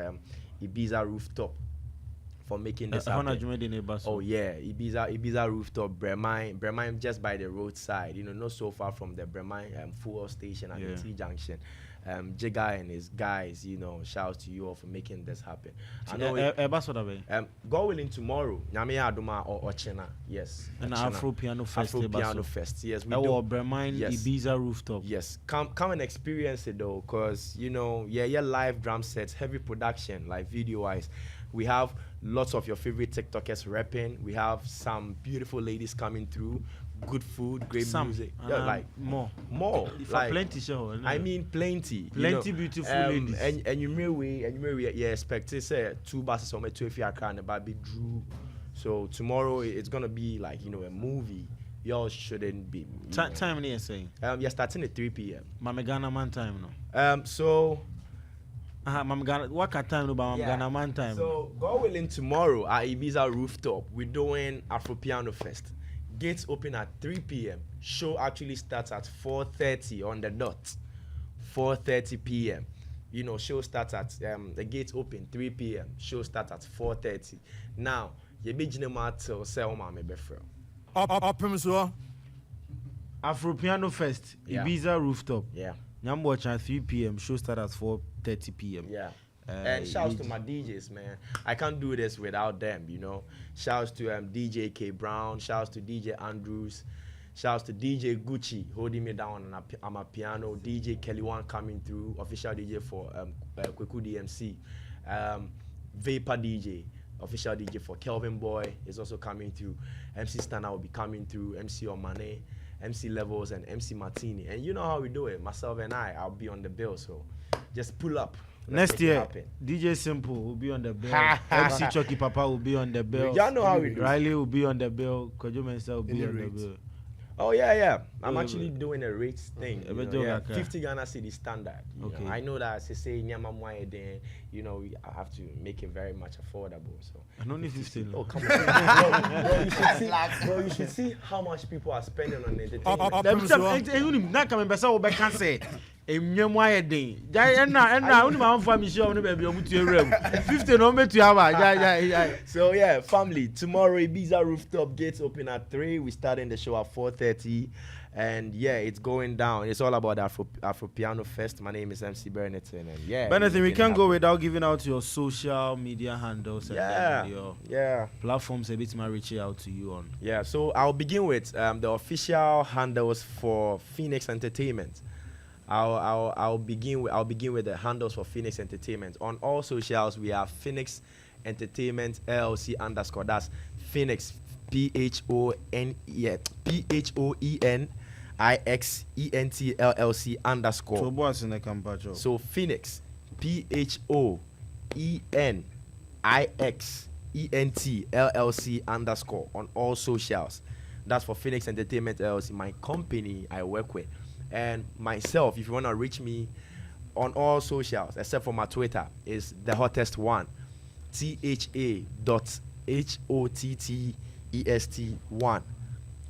Ibiza Rooftop for making this happen. Oh yeah, Ibiza Rooftop, Bremine just by the roadside. Not so far from the Bremine fuel station at the T Junction. Jigga and his guys, shouts to you all for making this happen. I know God willing tomorrow, Nyame Aduma or Ochena, yes. And Afro Piano Fest. Yes, we do. Bremine, Ibiza Rooftop. Yes, come and experience it though, cause live drum sets, heavy production, like video wise. We have lots of your favorite TikTokers rapping. We have some beautiful ladies coming through. Good food, great music. More. Like, plenty show. I mean plenty. Beautiful ladies. And you may expect to say 2 buses or 2 if you are crying about big Drew. So tomorrow it's gonna be like a movie. Y'all shouldn't be. Time you're saying? You're starting at 3 p.m. Mama Ghana man time no. So. Mama Ghana, what time no? Mama Ghana man time. So God willing, tomorrow at Ibiza Rooftop, we're doing Afro Piano Fest. Gates open at 3 p.m. Show actually starts at 4:30 on the dot. 4:30 p.m. Show starts at the gates open 3 p.m. Show starts at 4:30. Now ye be gina ma till say o ma me be frɛ. Up so. Afro Piano Fest, Yeah. Ibiza Rooftop. Yeah. Nyambocha at 3 p.m. Show start at 4:30 p.m. Yeah. And shouts to my DJs, man. I can't do this without them, you know. Shouts to DJ K Brown. Shouts to DJ Andrews. Shouts to DJ Gucci holding me down on my piano. DJ Kelly One coming through, official DJ for Kweku DMC. Vapor DJ, official DJ for Kelvin Boy is also coming through. MC Stana will be coming through. MC Omane, MC Levels, and MC Martini. And you know how we do it. Myself and I'll be on the bill. So just pull up. Let's Next make it year, happen. DJ Simple will be on the bill. MC Chucky Papa will be on the bill. Y'all know how we do. Riley will be on the bill. Kojo Mensa will be on the bill. Oh yeah. I'm actually doing a rates thing. Okay. You know, yeah. 50 Ghana city standard. Okay. I know that say Nyama Mwaye then, you know, I have to make it very much affordable. So And only 15. oh come on, bro, you should see how much people are spending on entertainment. That coming better we can say. Emnyamwaye den. Enna uni ma mfa mi show no baby omu tu ewrem. 50 no me tu have. So yeah, family, tomorrow Ibiza Rooftop gates open at 3. We starting the show at 4:30. And yeah, it's going down. It's all about Afro Piano Fest. My name is MC Burniton, and yeah. Burniton, we can't go without giving out your social media handles and your platforms a bit more reaching out to you on. Yeah, so I'll begin with the official handles for Phoenix Entertainment. I'll begin with the handles for Phoenix Entertainment. On all socials, we have Phoenix Entertainment LLC _. That's Phoenix PHOENIXENT LLC _. So Phoenix PHOENIXENT LLC _ on all socials. That's for Phoenix Entertainment LLC, my company I work with. And myself, if you want to reach me on all socials, except for my Twitter, is the hottest one. THA.HOTTEST1.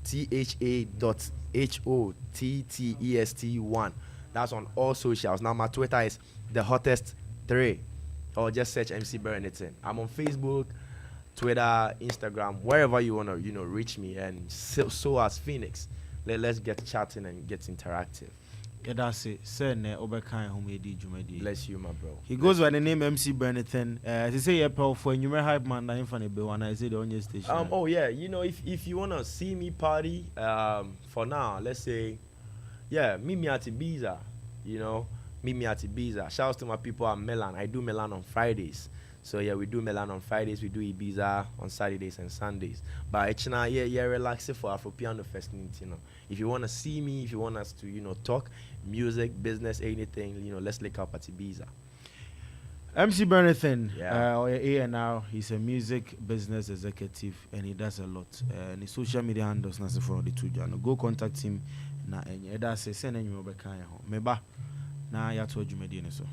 THA.HOTTEST1. That's on all socials. Now my Twitter is the hottest 3. Or just search MC Burniton. I'm on Facebook, Twitter, Instagram, wherever you wanna, reach me. And so as Phoenix. Let's get chatting and get interactive. Yeah, that's it. Bless you, my bro. He goes by the name MC Burniton. They say for you may hype man that funny bill and I say the on your station. Oh yeah, if you wanna see me party, for now, let's say, yeah, meet me at Ibiza. Meet me at Ibiza. Shouts to my people at Milan. I do Milan on Fridays. So yeah, we do Milan on Fridays, we do Ibiza on Saturdays and Sundays. But it's now relaxing for Afro Piano Fest, If you wanna see me, if you want us to, talk music, business, anything, let's link up at Ibiza. MC Burniton, Yeah. A&R, he's a music business executive and he does a lot. And his social media handles na se for the two jano. Go contact him na that's send any mobile kind. Meba na ya to jumedi so.